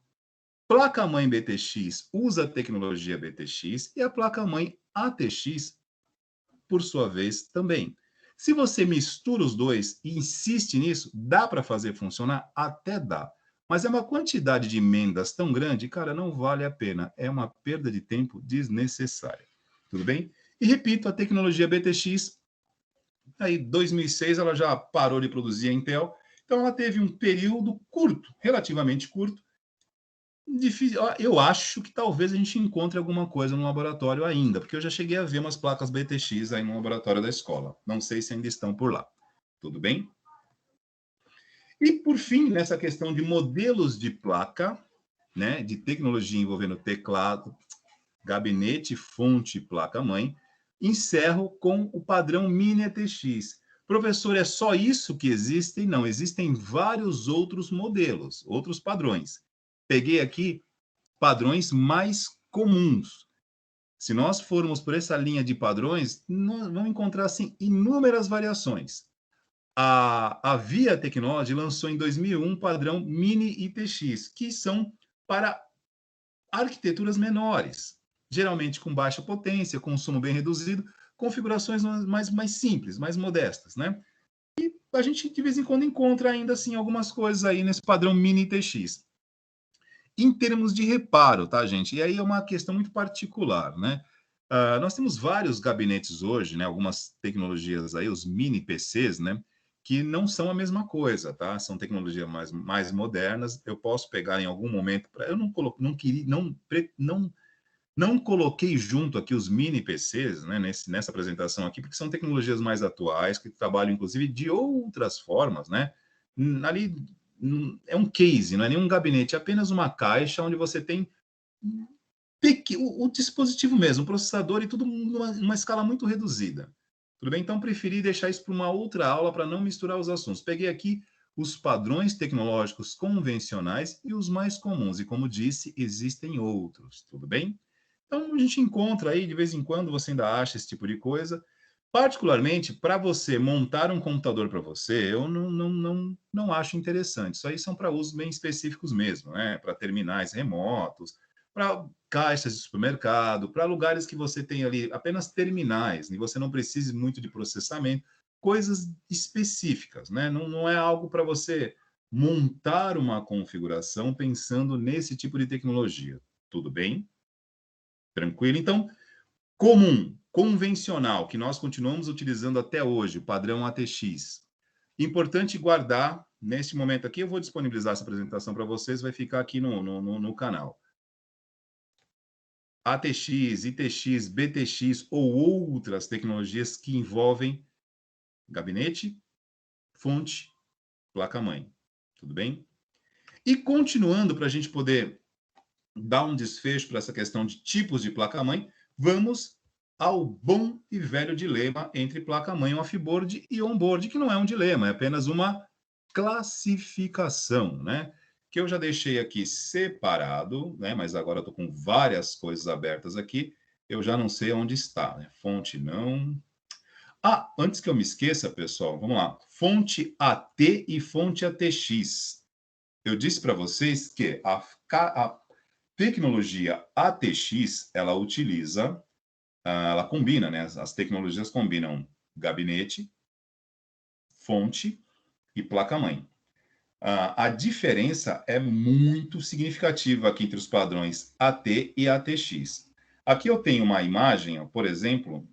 Speaker 1: placa-mãe BTX usa a tecnologia BTX e a placa-mãe ATX, por sua vez, também. Se você mistura os dois e insiste nisso, dá para fazer funcionar? Até dá. Mas é uma quantidade de emendas tão grande, cara, não vale a pena. É uma perda de tempo desnecessária. Tudo bem? E repito, a tecnologia BTX, aí 2006 ela já parou de produzir a Intel, então ela teve um período curto, relativamente curto. Difícil, eu acho que talvez a gente encontre alguma coisa no laboratório ainda, porque eu já cheguei a ver umas placas BTX aí no laboratório da escola. Não sei se ainda estão por lá. Tudo bem? E, por fim, nessa questão de modelos de placa, né, de tecnologia envolvendo teclado, gabinete, fonte, placa-mãe, encerro com o padrão Mini ATX. Professor, é só isso que existe? Não, existem vários outros modelos, outros padrões. Peguei aqui padrões mais comuns. Se nós formos por essa linha de padrões, nós vamos encontrar assim, inúmeras variações. A Via Technology lançou em 2001 o padrão Mini ITX, que são para arquiteturas menores, geralmente com baixa potência, consumo bem reduzido, configurações mais simples, mais modestas, né? E a gente, de vez em quando, encontra ainda assim algumas coisas aí nesse padrão Mini TX. Em termos de reparo, tá, gente? E aí é uma questão muito particular, né? Nós temos vários gabinetes hoje, né? Algumas tecnologias aí, os mini PCs, né? Que não são a mesma coisa, tá? São tecnologias mais modernas. Eu posso pegar em algum momento. Eu não coloquei junto aqui os mini PCs, né? Nessa apresentação aqui, porque são tecnologias mais atuais que trabalham, inclusive, de outras formas, né? Ali é um case, não é nenhum gabinete, é apenas uma caixa onde você tem o dispositivo mesmo, o processador e tudo numa escala muito reduzida. Tudo bem? Então, preferi deixar isso para uma outra aula para não misturar os assuntos. Peguei aqui os padrões tecnológicos convencionais e os mais comuns. E, como disse, existem outros. Tudo bem? Então, a gente encontra aí, de vez em quando, você ainda acha esse tipo de coisa. Particularmente, para você montar um computador para você, eu não acho interessante. Isso aí são para usos bem específicos mesmo, né? Para terminais remotos, para caixas de supermercado, para lugares que você tem ali apenas terminais, e você não precise muito de processamento, coisas específicas, né? Não é algo para você montar uma configuração pensando nesse tipo de tecnologia. Tudo bem? Tranquilo? Então, comum, convencional, que nós continuamos utilizando até hoje, o padrão ATX. Importante guardar, neste momento aqui, eu vou disponibilizar essa apresentação para vocês, vai ficar aqui no canal. ATX, ITX, BTX ou outras tecnologias que envolvem gabinete, fonte, placa-mãe. Tudo bem? E continuando, para a gente poder dar um desfecho para essa questão de tipos de placa-mãe, vamos ao bom e velho dilema entre placa-mãe off-board e on-board, que não é um dilema, é apenas uma classificação, né? Que eu já deixei aqui separado, né? Mas agora eu estou com várias coisas abertas aqui, eu já não sei onde está, né? Fonte não. Antes que eu me esqueça, pessoal, vamos lá. Fonte AT e fonte ATX. Eu disse para vocês que a tecnologia ATX, ela utiliza, ela combina, né? As tecnologias combinam gabinete, fonte e placa-mãe. A diferença é muito significativa aqui entre os padrões AT e ATX. Aqui eu tenho uma imagem, por exemplo.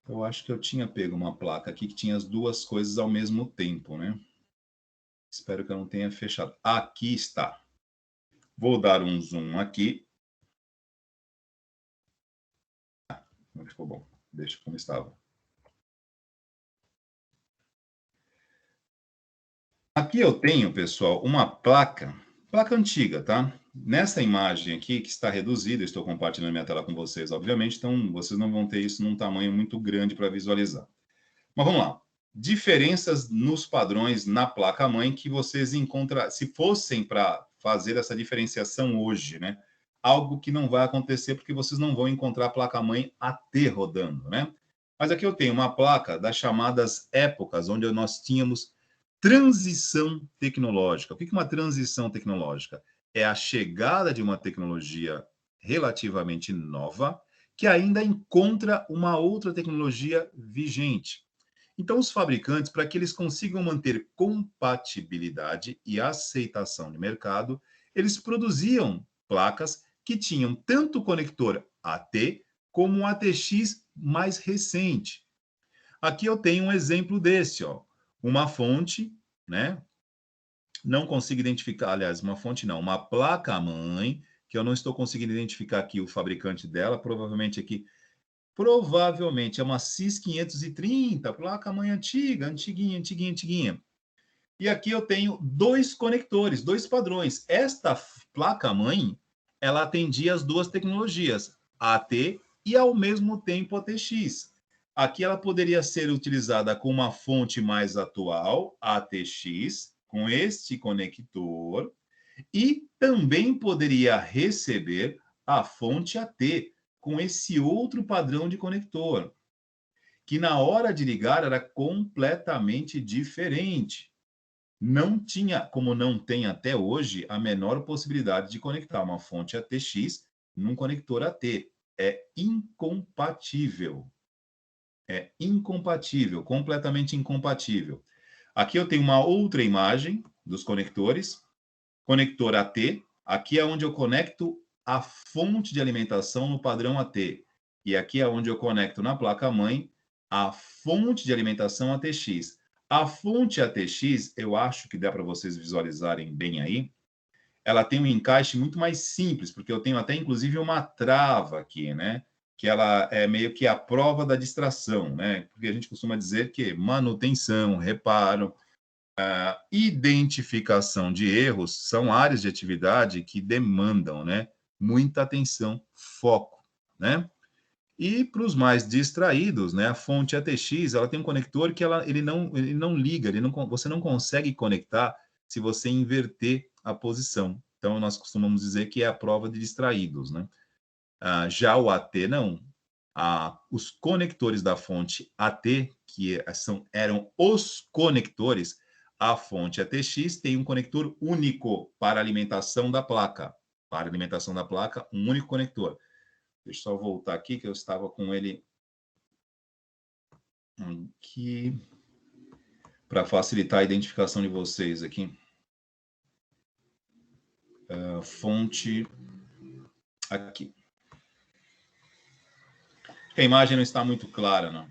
Speaker 1: Eu acho que eu tinha pego uma placa aqui que tinha as duas coisas ao mesmo tempo, né? Espero que eu não tenha fechado. Aqui está. Vou dar um zoom aqui. Não ficou bom. Deixa como estava. Aqui eu tenho, pessoal, uma placa antiga, tá? Nessa imagem aqui, que está reduzida, estou compartilhando minha tela com vocês, obviamente, então vocês não vão ter isso num tamanho muito grande para visualizar. Mas vamos lá. Diferenças nos padrões na placa-mãe que vocês encontram, se fossem para fazer essa diferenciação hoje, né? Algo que não vai acontecer porque vocês não vão encontrar placa-mãe AT rodando, né? Mas aqui eu tenho uma placa das chamadas épocas, onde nós tínhamos transição tecnológica. O que é uma transição tecnológica? É a chegada de uma tecnologia relativamente nova que ainda encontra uma outra tecnologia vigente. Então, os fabricantes, para que eles consigam manter compatibilidade e aceitação de mercado, eles produziam placas que tinham tanto o conector AT como o ATX mais recente. Aqui eu tenho um exemplo desse, ó. Uma fonte, né? Não consigo identificar, aliás, uma fonte não, uma placa-mãe, que eu não estou conseguindo identificar aqui o fabricante dela, provavelmente é uma CIS 530, placa-mãe antiga, antiguinha. E aqui eu tenho dois conectores, dois padrões. Esta placa-mãe, ela atendia as duas tecnologias, AT e ao mesmo tempo ATX. Aqui ela poderia ser utilizada com uma fonte mais atual, ATX, com este conector, e também poderia receber a fonte AT, com esse outro padrão de conector, que na hora de ligar era completamente diferente. Não tinha, como não tem até hoje, a menor possibilidade de conectar uma fonte ATX num conector AT. é incompatível. É incompatível, completamente incompatível. Aqui eu tenho uma outra imagem dos conectores. Conector AT. Aqui é onde eu conecto a fonte de alimentação no padrão AT. E aqui é onde eu conecto na placa-mãe a fonte de alimentação ATX. A fonte ATX, eu acho que dá para vocês visualizarem bem aí, ela tem um encaixe muito mais simples, porque eu tenho até, inclusive, uma trava aqui, né? Que ela é meio que a prova da distração, né? Porque a gente costuma dizer que manutenção, reparo, identificação de erros são áreas de atividade que demandam, né? Muita atenção, foco, né? E para os mais distraídos, né, a fonte ATX, ela tem um conector que ele não liga, você não consegue conectar se você inverter a posição. Então, nós costumamos dizer que é a prova de distraídos, né? Já o AT, não. Os conectores da fonte AT, que eram os conectores, a fonte ATX tem um conector único para alimentação da placa. Para alimentação da placa, um único conector. Deixa eu só voltar aqui, que eu estava com ele aqui, para facilitar a identificação de vocês aqui. Fonte aqui. A imagem não está muito clara, não.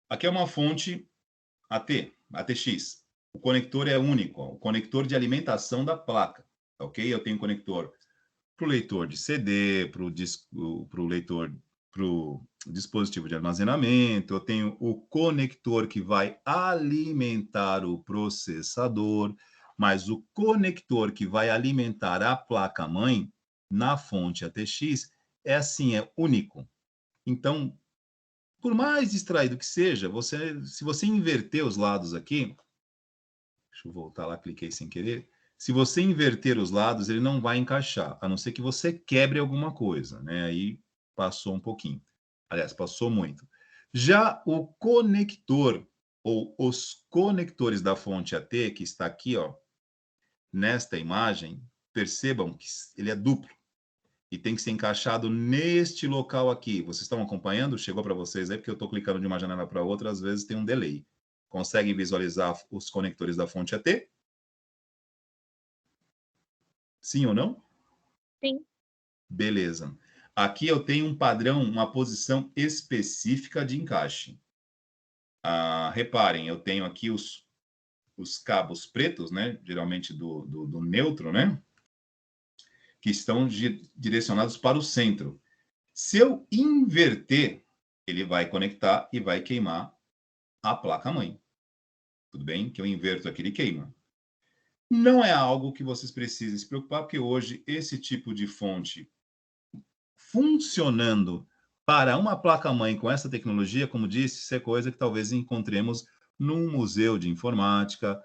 Speaker 1: Aqui é uma fonte ATX. O conector é único, o conector de alimentação da placa, ok? Eu tenho conector para o leitor de CD, para o leitor, para o dispositivo de armazenamento, eu tenho o conector que vai alimentar o processador, mas o conector que vai alimentar a placa-mãe na fonte ATX é assim, é único. Então, por mais distraído que seja, se você inverter os lados aqui, deixa eu voltar lá, cliquei sem querer. Se você inverter os lados, ele não vai encaixar, a não ser que você quebre alguma coisa, né? Aí passou um pouquinho. Aliás, passou muito. Já o conector, ou os conectores da fonte AT, que está aqui, ó, nesta imagem, percebam que ele é duplo e tem que ser encaixado neste local aqui. Vocês estão acompanhando? Chegou para vocês aí, porque eu estou clicando de uma janela para outra, às vezes tem um delay. Conseguem visualizar os conectores da fonte AT? Sim ou não?
Speaker 2: Sim.
Speaker 1: Beleza. Aqui eu tenho um padrão, uma posição específica de encaixe. Reparem, eu tenho aqui os cabos pretos, né? Geralmente do neutro, né? Que estão direcionados para o centro. Se eu inverter, ele vai conectar e vai queimar a placa-mãe. Tudo bem? Que eu inverto aqui, ele queima. Não é algo que vocês precisem se preocupar, porque hoje esse tipo de fonte funcionando para uma placa-mãe com essa tecnologia, como disse, isso é coisa que talvez encontremos num museu de informática.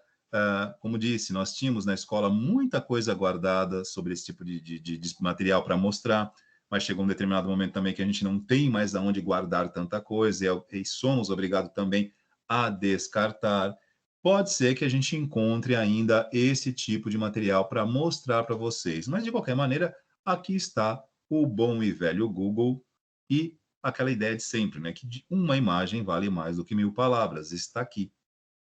Speaker 1: Como disse, nós tínhamos na escola muita coisa guardada sobre esse tipo de material para mostrar, mas chegou um determinado momento também que a gente não tem mais aonde guardar tanta coisa e somos obrigados também a descartar. Pode ser que a gente encontre ainda esse tipo de material para mostrar para vocês, mas de qualquer maneira, aqui está o bom e velho Google e aquela ideia de sempre, né? Que uma imagem vale mais do que 1000 palavras. Está aqui,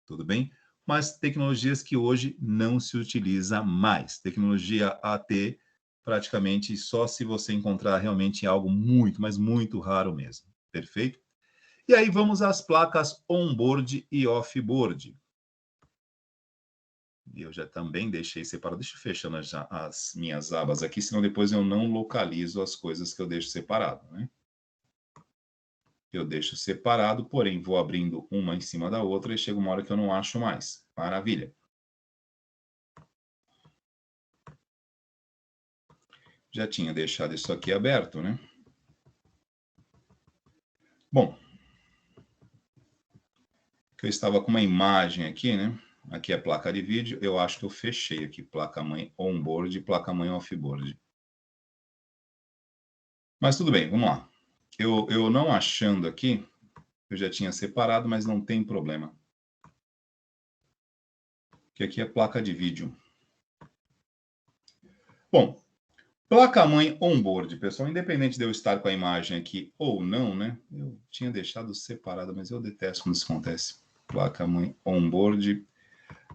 Speaker 1: tudo bem? Mas tecnologias que hoje não se utiliza mais. Tecnologia AT, praticamente só se você encontrar realmente algo muito, mas muito raro mesmo. Perfeito? E aí vamos às placas on-board e off-board. E eu já também deixei separado. Deixa eu fechando as minhas abas aqui, senão depois eu não localizo as coisas que eu deixo separado, né? Eu deixo separado, porém vou abrindo uma em cima da outra e chega uma hora que eu não acho mais. Maravilha. Já tinha deixado isso aqui aberto, né? Bom, eu estava com uma imagem aqui, né? Aqui é a placa de vídeo. Eu acho que eu fechei aqui placa-mãe on-board e placa-mãe off-board. Mas tudo bem, vamos lá. Eu não achando aqui, eu já tinha separado, mas não tem problema. Que aqui é placa de vídeo. Bom, Placa-mãe onboard, pessoal, independente de eu estar com a imagem aqui ou não, né? Eu tinha deixado separada, mas eu detesto quando isso acontece. Placa-mãe onboard.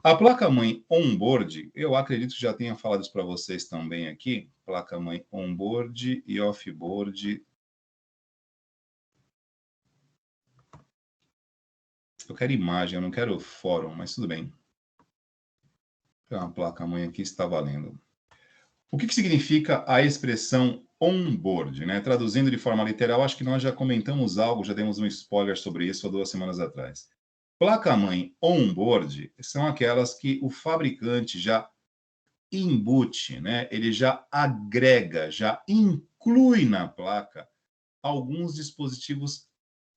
Speaker 1: A placa-mãe onboard, eu acredito que já tenha falado isso para vocês também aqui. Placa-mãe onboard e offboard. Eu quero imagem, eu não quero fórum, mas tudo bem. A placa-mãe aqui está valendo. O que significa a expressão onboard, né? Traduzindo de forma literal, acho que nós já comentamos algo, já demos um spoiler sobre isso há 2 semanas atrás. Placa-mãe onboard são aquelas que o fabricante já embute, né? Ele já agrega, já inclui na placa alguns dispositivos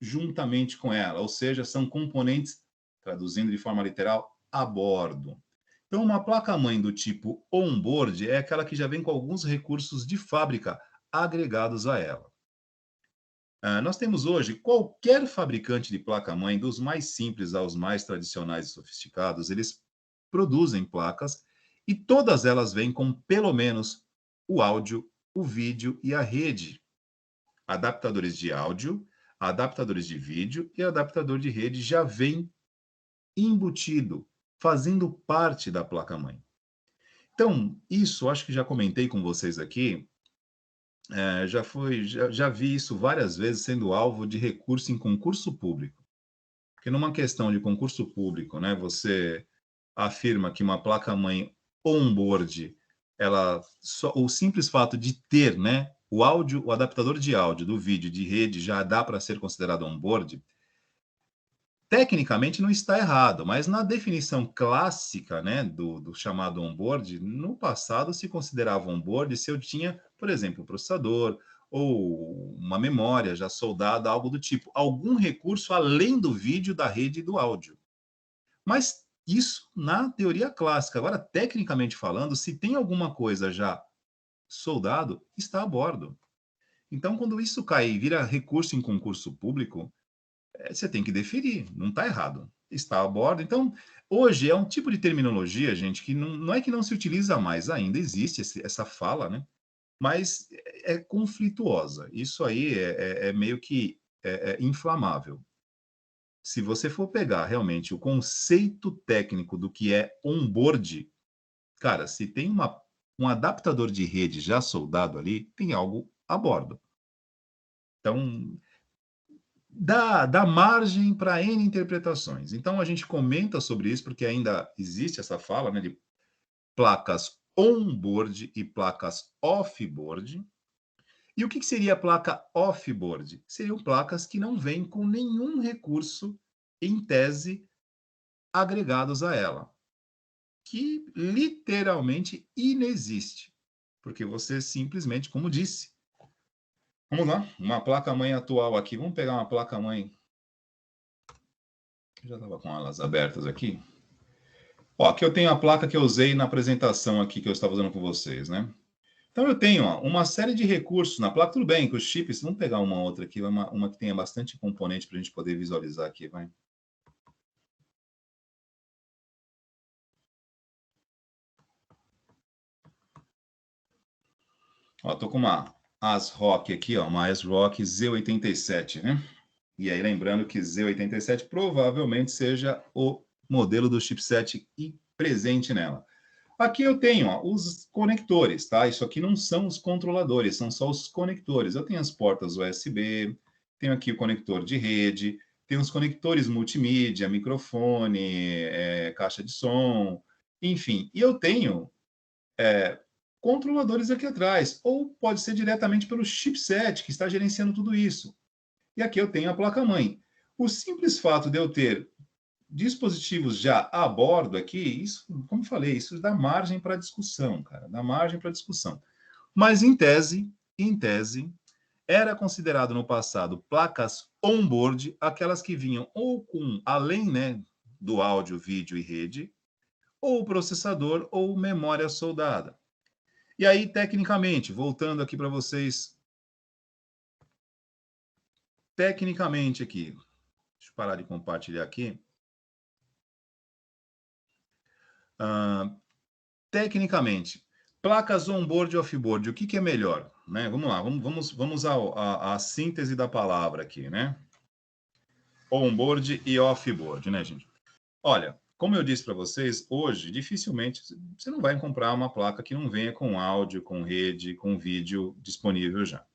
Speaker 1: juntamente com ela, ou seja, são componentes, traduzindo de forma literal, a bordo. Então, uma placa-mãe do tipo onboard é aquela que já vem com alguns recursos de fábrica agregados a ela. Nós temos hoje qualquer fabricante de placa-mãe, dos mais simples aos mais tradicionais e sofisticados, eles produzem placas e todas elas vêm com pelo menos o áudio, o vídeo e a rede. Adaptadores de áudio, adaptadores de vídeo e adaptador de rede já vem embutido, fazendo parte da placa-mãe. Então, isso acho que já comentei com vocês aqui, já vi isso várias vezes sendo alvo de recurso em concurso público. Porque numa questão de concurso público, né, você afirma que uma placa-mãe on-board, o simples fato de ter, né, o áudio, o adaptador de áudio do vídeo de rede já dá para ser considerado on-board. Tecnicamente não está errado, mas na definição clássica, né, do chamado onboard, no passado se considerava onboard se eu tinha, por exemplo, um processador ou uma memória já soldada, algo do tipo, algum recurso além do vídeo, da rede e do áudio. Mas isso na teoria clássica. Agora, tecnicamente falando, se tem alguma coisa já soldado, está a bordo. Então, quando isso cai e vira recurso em concurso público, você tem que definir, não está errado. Está a bordo. Então, hoje é um tipo de terminologia, gente, que não é que não se utiliza mais, ainda existe essa fala, né? Mas é conflituosa. Isso aí é meio que inflamável. Se você for pegar realmente o conceito técnico do que é onboard, cara, se tem um adaptador de rede já soldado ali, tem algo a bordo. Então, dá margem para N interpretações. Então, a gente comenta sobre isso, porque ainda existe essa fala, né, de placas on-board e placas off-board. E o que seria a placa off-board? Seriam placas que não vêm com nenhum recurso, em tese, agregados a ela, que literalmente inexiste, porque você simplesmente, como disse, vamos lá, uma placa-mãe atual aqui, vamos pegar uma placa-mãe. Já estava com elas abertas aqui. Ó, aqui eu tenho a placa que eu usei na apresentação aqui que eu estava usando com vocês, né? Então eu tenho uma série de recursos na placa. Tudo bem, com os chips, vamos pegar uma outra aqui, uma que tenha bastante componente para a gente poder visualizar aqui, vai. Ó, tô com uma ASRock aqui, ó, uma ASRock Z87, né? E aí lembrando que Z87 provavelmente seja o modelo do chipset presente nela. Aqui eu tenho os conectores, tá? Isso aqui não são os controladores, são só os conectores. Eu tenho as portas USB, tenho aqui o conector de rede, tenho os conectores multimídia, microfone, caixa de som, enfim. E eu tenho controladores aqui atrás, ou pode ser diretamente pelo chipset que está gerenciando tudo isso. E aqui eu tenho a placa-mãe. O simples fato de eu ter dispositivos já a bordo aqui, isso, como falei, isso dá margem para discussão, cara, dá margem para discussão. Mas em tese, era considerado no passado placas on-board, aquelas que vinham ou com, além, né, do áudio, vídeo e rede, ou processador ou memória soldada. E aí, tecnicamente, voltando aqui para vocês, tecnicamente aqui, deixa eu parar de compartilhar aqui. Tecnicamente, Placas on-board e off-board, o que que é melhor? Né? Vamos lá, vamos à síntese da palavra aqui, né? On-board e off-board, né, gente? Olha, como eu disse para vocês, hoje, dificilmente, você não vai comprar uma placa que não venha com áudio, com rede, com vídeo disponível já.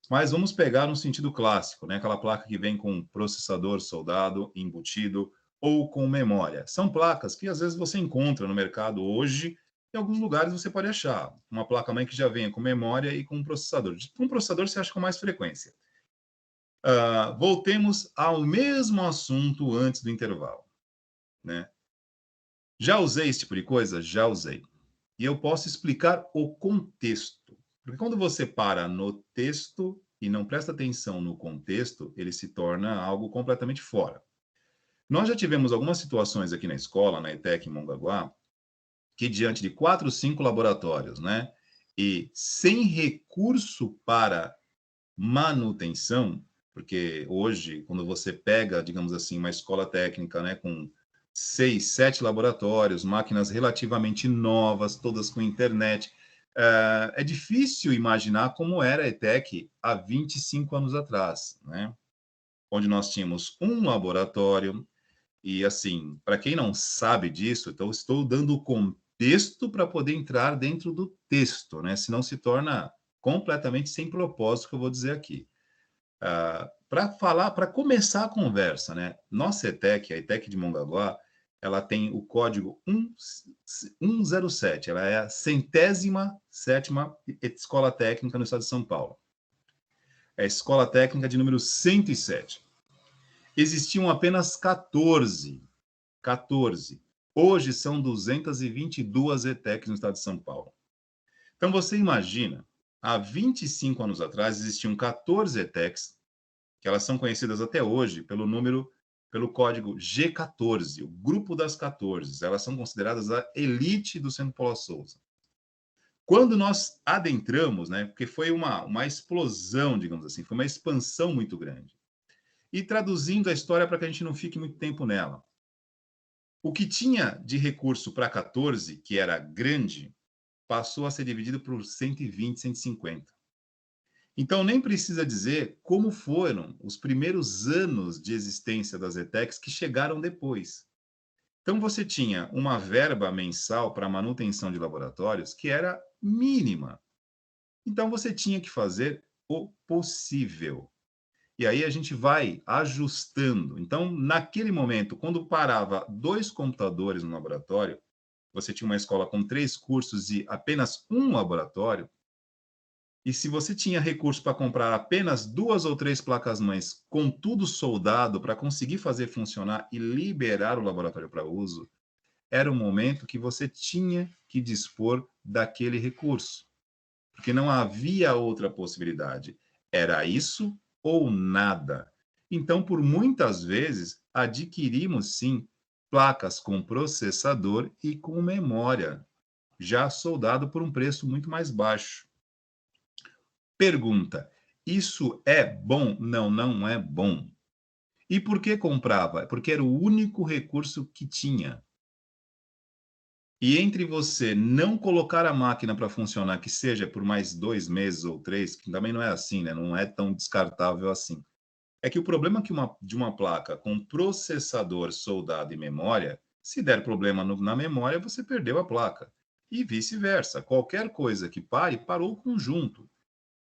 Speaker 1: Mas vamos pegar no sentido clássico, né? Aquela placa que vem com processador soldado, embutido ou com memória. São placas que às vezes você encontra no mercado hoje, em alguns lugares você pode achar uma placa-mãe que já venha com memória e com processador. Com processador você acha com mais frequência. Voltemos ao mesmo assunto antes do intervalo, né? Já usei esse tipo de coisa? Já usei. E eu posso explicar o contexto. Porque quando você para no texto e não presta atenção no contexto, ele se torna algo completamente fora. Nós já tivemos algumas situações aqui na escola, na ETEC em Mongaguá, que diante de 4 ou 5 laboratórios, né, e sem recurso para manutenção, porque hoje, quando você pega, digamos assim, uma escola técnica, né, com 6, 7 laboratórios, máquinas relativamente novas, todas com internet, é difícil imaginar como era a ETEC há 25 anos atrás, né? Onde nós tínhamos um laboratório, e assim, para quem não sabe disso, então estou dando o contexto para poder entrar dentro do texto, né? Senão se torna completamente sem propósito, que eu vou dizer aqui. Para começar a conversa, né? Nossa ETEC, a ETEC de Mongaguá, ela tem o código 107, ela é a 107ª escola técnica no estado de São Paulo. É a escola técnica de número 107. Existiam apenas 14. Hoje são 222 ETECs no estado de São Paulo. Então você imagina, há 25 anos atrás existiam 14 ETECs, que elas são conhecidas até hoje pelo código G14, o grupo das 14. Elas são consideradas a elite do Centro Paula Souza. Quando nós adentramos, né, porque foi uma explosão, digamos assim, foi uma expansão muito grande. E traduzindo a história para que a gente não fique muito tempo nela. O que tinha de recurso para 14, que era grande, passou a ser dividido por 120, 150. Então, nem precisa dizer como foram os primeiros anos de existência das ETECs que chegaram depois. Então, você tinha uma verba mensal para manutenção de laboratórios que era mínima. Então, você tinha que fazer o possível. E aí a gente vai ajustando. Então, naquele momento, quando parava 2 computadores no laboratório, você tinha uma escola com 3 cursos e apenas um laboratório, e se você tinha recurso para comprar apenas 2 ou 3 placas-mães com tudo soldado para conseguir fazer funcionar e liberar o laboratório para uso, era um momento que você tinha que dispor daquele recurso, porque não havia outra possibilidade. Era isso ou nada. Então, por muitas vezes, adquirimos sim placas com processador e com memória, já soldado por um preço muito mais baixo. Pergunta: isso é bom? Não, não é bom. E por que comprava? Porque era o único recurso que tinha. E entre você não colocar a máquina para funcionar, que seja por mais 2 meses ou 3, que também não é assim, né? Não é tão descartável assim. É que o problema de uma placa com processador, soldado e memória, se der problema na memória, você perdeu a placa. E vice-versa. Qualquer coisa que pare, parou o conjunto.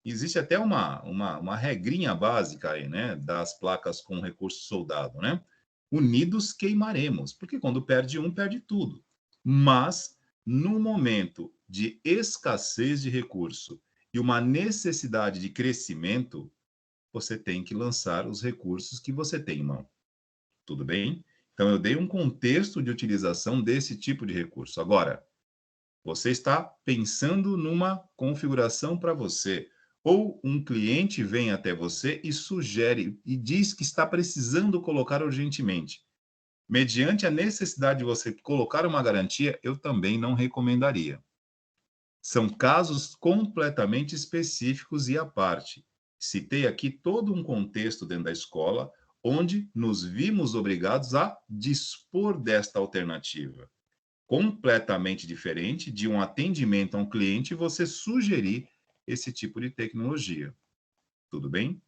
Speaker 1: Existe até uma regrinha básica aí, né, das placas com recurso soldado, né? Unidos queimaremos, porque quando perde um, perde tudo. Mas, no momento de escassez de recurso e uma necessidade de crescimento, você tem que lançar os recursos que você tem em mão. Tudo bem? Então, eu dei um contexto de utilização desse tipo de recurso. Agora, você está pensando numa configuração para você. Ou um cliente vem até você e sugere e diz que está precisando colocar urgentemente. Mediante a necessidade de você colocar uma garantia, eu também não recomendaria. São casos completamente específicos e à parte. Citei aqui todo um contexto dentro da escola, onde nos vimos obrigados a dispor desta alternativa. completamente diferente de um atendimento a um cliente e você sugerir esse tipo de tecnologia. Tudo bem?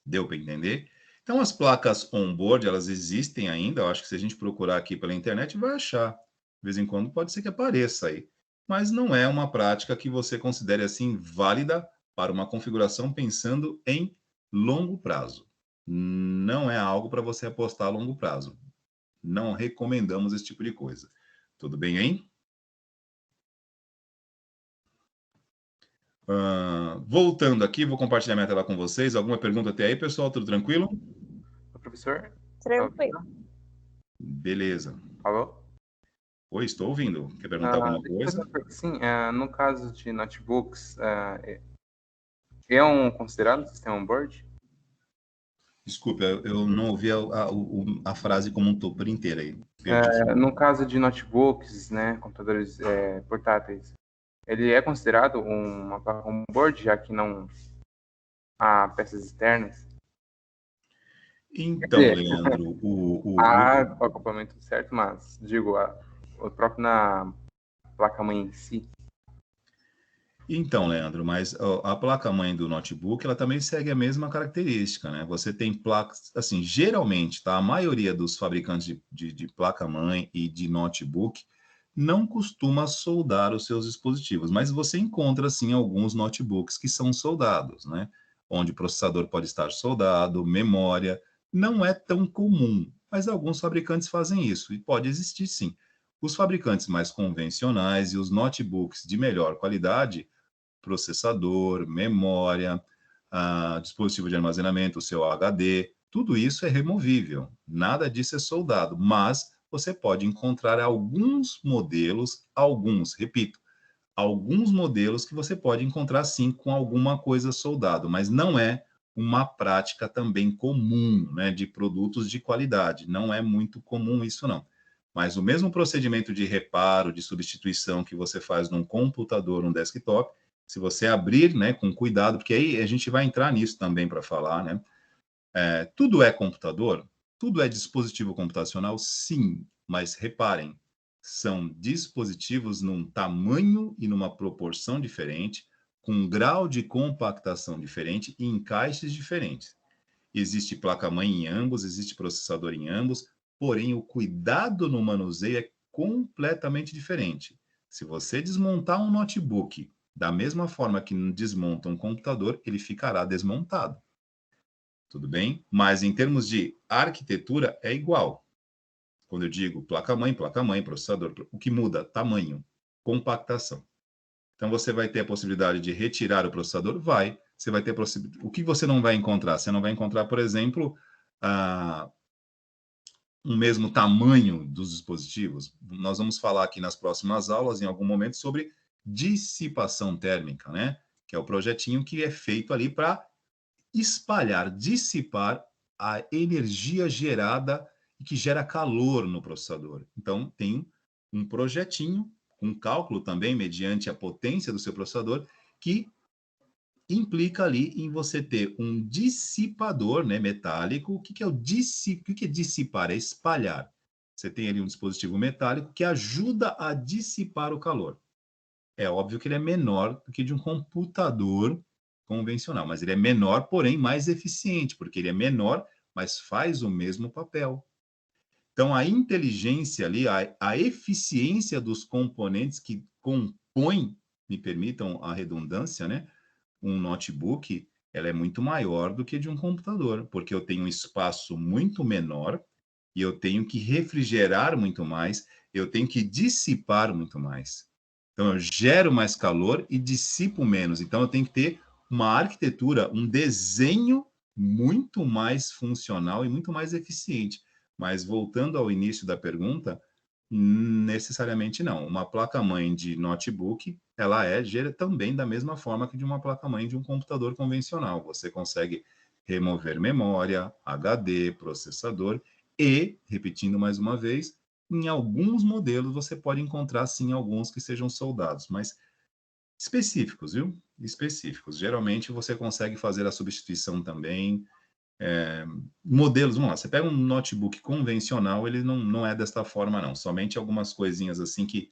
Speaker 1: Deu para entender? Então, as placas on-board, elas existem ainda. Eu acho que se a gente procurar aqui pela internet, vai achar. De vez em quando pode ser que apareça aí. Mas não é uma prática que você considere assim válida para uma configuração pensando em longo prazo. Não é algo para você apostar a longo prazo. Não recomendamos esse tipo de coisa. Tudo bem, hein? Voltando aqui, vou compartilhar minha tela com vocês. Alguma pergunta até aí, pessoal? Tudo tranquilo?
Speaker 3: Professor?
Speaker 2: Tranquilo.
Speaker 1: Beleza.
Speaker 3: Alô?
Speaker 1: Oi, estou ouvindo. Quer perguntar alguma
Speaker 3: Deixa eu fazer
Speaker 1: coisa?
Speaker 3: uma pergunta. Sim, no caso de notebooks, é um considerado sistema on-board?
Speaker 1: Desculpe, eu não ouvi a frase como um todo, por inteira aí. Perdi.
Speaker 3: No caso de notebooks, né, computadores portáteis, ele é considerado uma placa on-board, já que não há peças externas?
Speaker 1: Então,
Speaker 3: Quer dizer,
Speaker 1: Leandro,
Speaker 3: há o acoplamento certo, mas, digo, o próprio na placa-mãe em si.
Speaker 1: Então, Leandro, mas a placa-mãe do notebook, ela também segue a mesma característica, né? Você tem placas, assim, geralmente, tá? A maioria dos fabricantes de placa-mãe e de notebook não costuma soldar os seus dispositivos, mas você encontra, sim, alguns notebooks que são soldados, né? Onde o processador pode estar soldado, memória, não é tão comum, mas alguns fabricantes fazem isso, e pode existir, sim. Os fabricantes mais convencionais e os notebooks de melhor qualidade, processador, memória, dispositivo de armazenamento, o seu HD, tudo isso é removível. Nada disso é soldado, mas você pode encontrar repito, alguns modelos que você pode encontrar sim com alguma coisa soldado, mas não é uma prática também comum, né, de produtos de qualidade. Não é muito comum isso não. Mas o mesmo procedimento de reparo, de substituição que você faz num computador, num desktop, se você abrir, né, com cuidado, porque aí a gente vai entrar nisso também para falar, né? Tudo é computador? Tudo é dispositivo computacional? Sim, mas reparem, são dispositivos num tamanho e numa proporção diferente, com um grau de compactação diferente e encaixes diferentes. Existe placa-mãe em ambos, existe processador em ambos, porém o cuidado no manuseio é completamente diferente. Se você desmontar um notebook da mesma forma que desmonta um computador, ele ficará desmontado. Tudo bem? Mas em termos de arquitetura, é igual. Quando eu digo placa-mãe, processador, o que muda? Tamanho, compactação. Então, você vai ter a possibilidade de retirar o processador? Vai. Você vai ter o que você não vai encontrar? Você não vai encontrar, por exemplo, um mesmo tamanho dos dispositivos. Nós vamos falar aqui nas próximas aulas, em algum momento, sobre dissipação térmica, né? Que é o projetinho que é feito ali para espalhar, dissipar a energia gerada e que gera calor no processador. Então, tem um projetinho, um cálculo também, mediante a potência do seu processador, que implica ali em você ter um dissipador, né, metálico. O que é dissipar? É espalhar. Você tem ali um dispositivo metálico que ajuda a dissipar o calor. É óbvio que ele é menor do que de um computador convencional, mas ele é menor, porém mais eficiente, porque ele é menor, mas faz o mesmo papel. Então, a inteligência ali, a eficiência dos componentes que compõem, me permitam a redundância, né? Um notebook, ela é muito maior do que de um computador, porque eu tenho um espaço muito menor e eu tenho que refrigerar muito mais, eu tenho que dissipar muito mais. Então, eu gero mais calor e dissipo menos. Então, eu tenho que ter uma arquitetura, um desenho muito mais funcional e muito mais eficiente. Mas, voltando ao início da pergunta, necessariamente não. Uma placa-mãe de notebook, ela gera também da mesma forma que de uma placa-mãe de um computador convencional. Você consegue remover memória, HD, processador e, repetindo mais uma vez, em alguns modelos você pode encontrar sim alguns que sejam soldados, mas específicos, viu? Específicos. Geralmente você consegue fazer a substituição também modelos, vamos lá, você pega um notebook convencional, ele não é desta forma, não. Somente algumas coisinhas assim que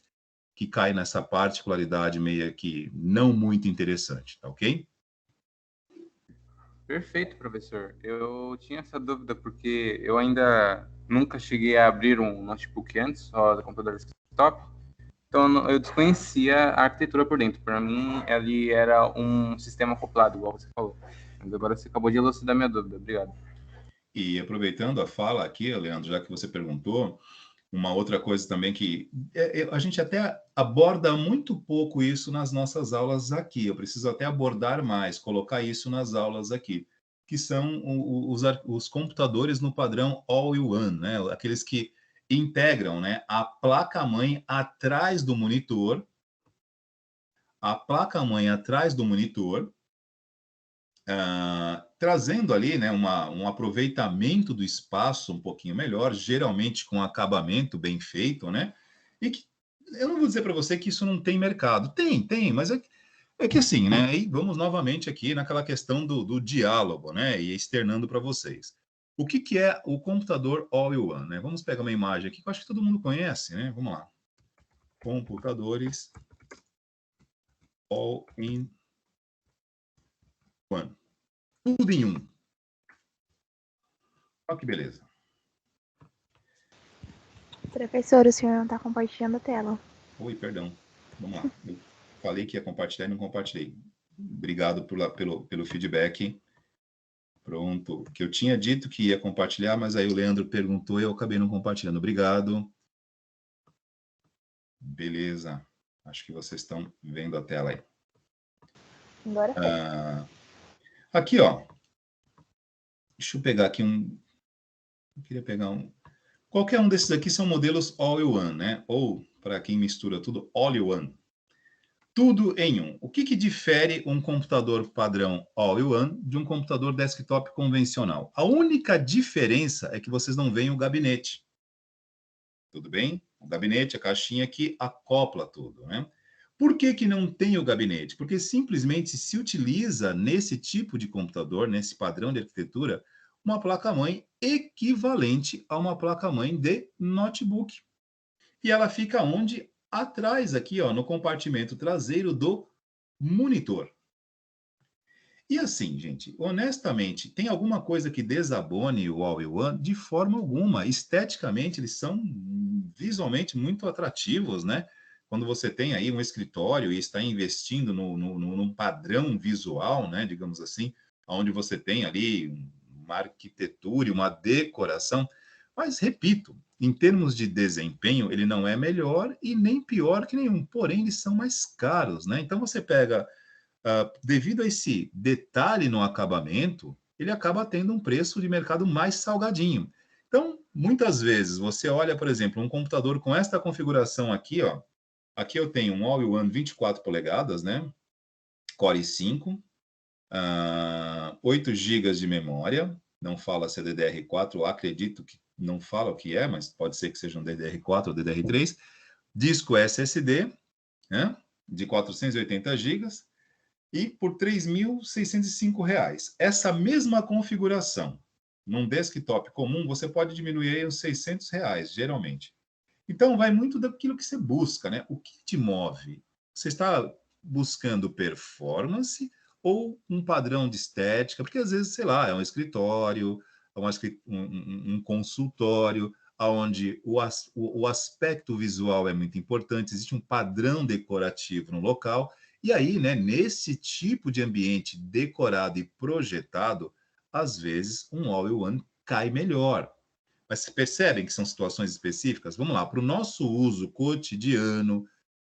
Speaker 1: cai nessa particularidade meio que não muito interessante, tá ok?
Speaker 3: Perfeito, professor. Eu tinha essa dúvida porque eu ainda nunca cheguei a abrir um notebook antes, só do computador desktop. Então eu desconhecia a arquitetura por dentro. Para mim, ele era um sistema acoplado, igual você falou. Mas agora você acabou de elucidar minha dúvida. Obrigado.
Speaker 1: E aproveitando a fala aqui, Leandro, já que você perguntou, uma outra coisa também que a gente até aborda muito pouco isso nas nossas aulas aqui. Eu preciso até abordar mais, colocar isso nas aulas aqui, que são os computadores no padrão All-in-One, né? Aqueles que integram, né, a placa-mãe atrás do monitor, trazendo ali, né, um aproveitamento do espaço um pouquinho melhor, geralmente com acabamento bem feito, né? E que eu não vou dizer para você que isso não tem mercado. Tem, mas é que assim, né? Aí vamos novamente aqui naquela questão do diálogo, né? E externando para vocês. O que é o computador All-in-One, né? Vamos pegar uma imagem aqui que eu acho que todo mundo conhece, né? Vamos lá. Computadores All-in-One. Tudo em um. Olha que beleza.
Speaker 2: Professor, o senhor não está compartilhando a tela.
Speaker 1: Oi, perdão. Vamos lá. Eu falei que ia compartilhar e não compartilhei. Obrigado pelo feedback. Pronto. Que eu tinha dito que ia compartilhar, mas aí o Leandro perguntou e eu acabei não compartilhando. Obrigado. Beleza. Acho que vocês estão vendo a tela aí.
Speaker 2: Agora foi.
Speaker 1: Aqui, ó. Deixa eu pegar aqui um... Eu queria pegar um... Qualquer um desses aqui são modelos all-in-one, né? Ou, para quem mistura tudo, all-in-one. Tudo em um. O que difere um computador padrão all-in-one de um computador desktop convencional? A única diferença é que vocês não veem o gabinete. Tudo bem? O gabinete, a caixinha que acopla tudo, né? Por que não tem o gabinete? Porque simplesmente se utiliza nesse tipo de computador, nesse padrão de arquitetura, uma placa-mãe equivalente a uma placa-mãe de notebook. E ela fica onde? Atrás aqui, ó, no compartimento traseiro do monitor. E assim, gente, honestamente, tem alguma coisa que desabone o All-in-One? De forma alguma. Esteticamente, eles são visualmente muito atrativos, né? Quando você tem aí um escritório e está investindo num padrão visual, né, digamos assim, onde você tem ali uma arquitetura e uma decoração. Mas, repito, em termos de desempenho, ele não é melhor e nem pior que nenhum. Porém, eles são mais caros, né? Então, você pega devido a esse detalhe no acabamento, ele acaba tendo um preço de mercado mais salgadinho. Então, muitas vezes, você olha, por exemplo, um computador com esta configuração aqui, ó. Aqui eu tenho um All-in-One 24 polegadas, né? Core i5, 8 GB de memória, não fala se é DDR4, acredito que não fala o que é, mas pode ser que seja um DDR4 ou DDR3. Disco SSD, né? De 480 GB, e por R$ 3.605. Essa mesma configuração, num desktop comum, você pode diminuir aí uns R$ 600, geralmente. Então, vai muito daquilo que você busca, né? O que te move? Você está buscando performance ou um padrão de estética? Porque, às vezes, sei lá, é um escritório, é um consultório, onde o aspecto visual é muito importante, existe um padrão decorativo no local, e aí, né, nesse tipo de ambiente decorado e projetado, às vezes um all-in-one cai melhor. Mas vocês percebem que são situações específicas? Vamos lá, para o nosso uso cotidiano,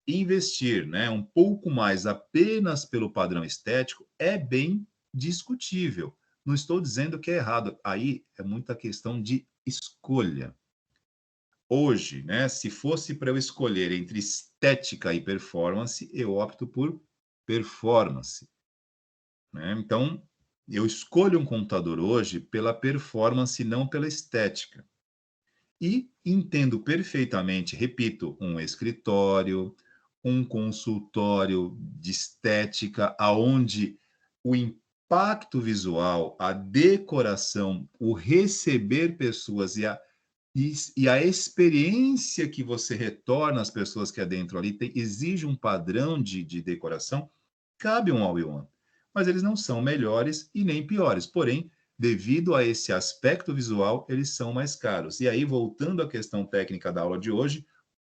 Speaker 1: investir, né, um pouco mais apenas pelo padrão estético é bem discutível. Não estou dizendo que é errado. Aí é muita questão de escolha. Hoje, né, se fosse para eu escolher entre estética e performance, eu opto por performance, né? Então, eu escolho um computador hoje pela performance, não pela estética. E entendo perfeitamente, repito, um escritório, um consultório de estética, aonde impacto visual, a decoração, o receber pessoas e a experiência que você retorna às pessoas que adentram ali exige um padrão de decoração, cabe um all-in-one. Mas eles não são melhores e nem piores. Porém, devido a esse aspecto visual, eles são mais caros. E aí, voltando à questão técnica da aula de hoje,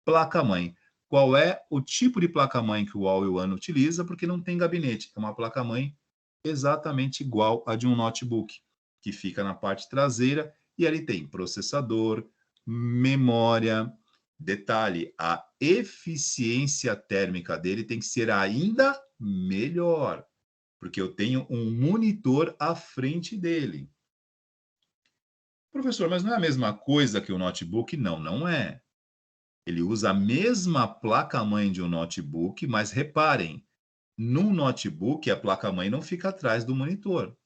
Speaker 1: placa-mãe. Qual é o tipo de placa-mãe que o All-in-One utiliza? Porque não tem gabinete. É uma placa-mãe exatamente igual a de um notebook, que fica na parte traseira e ali tem processador, memória. Detalhe, a eficiência térmica dele tem que ser ainda melhor, porque eu tenho um monitor à frente dele. Professor, mas não é a mesma coisa que o notebook? Não, não é. Ele usa a mesma placa-mãe de um notebook, mas reparem, no notebook a placa-mãe não fica atrás do monitor.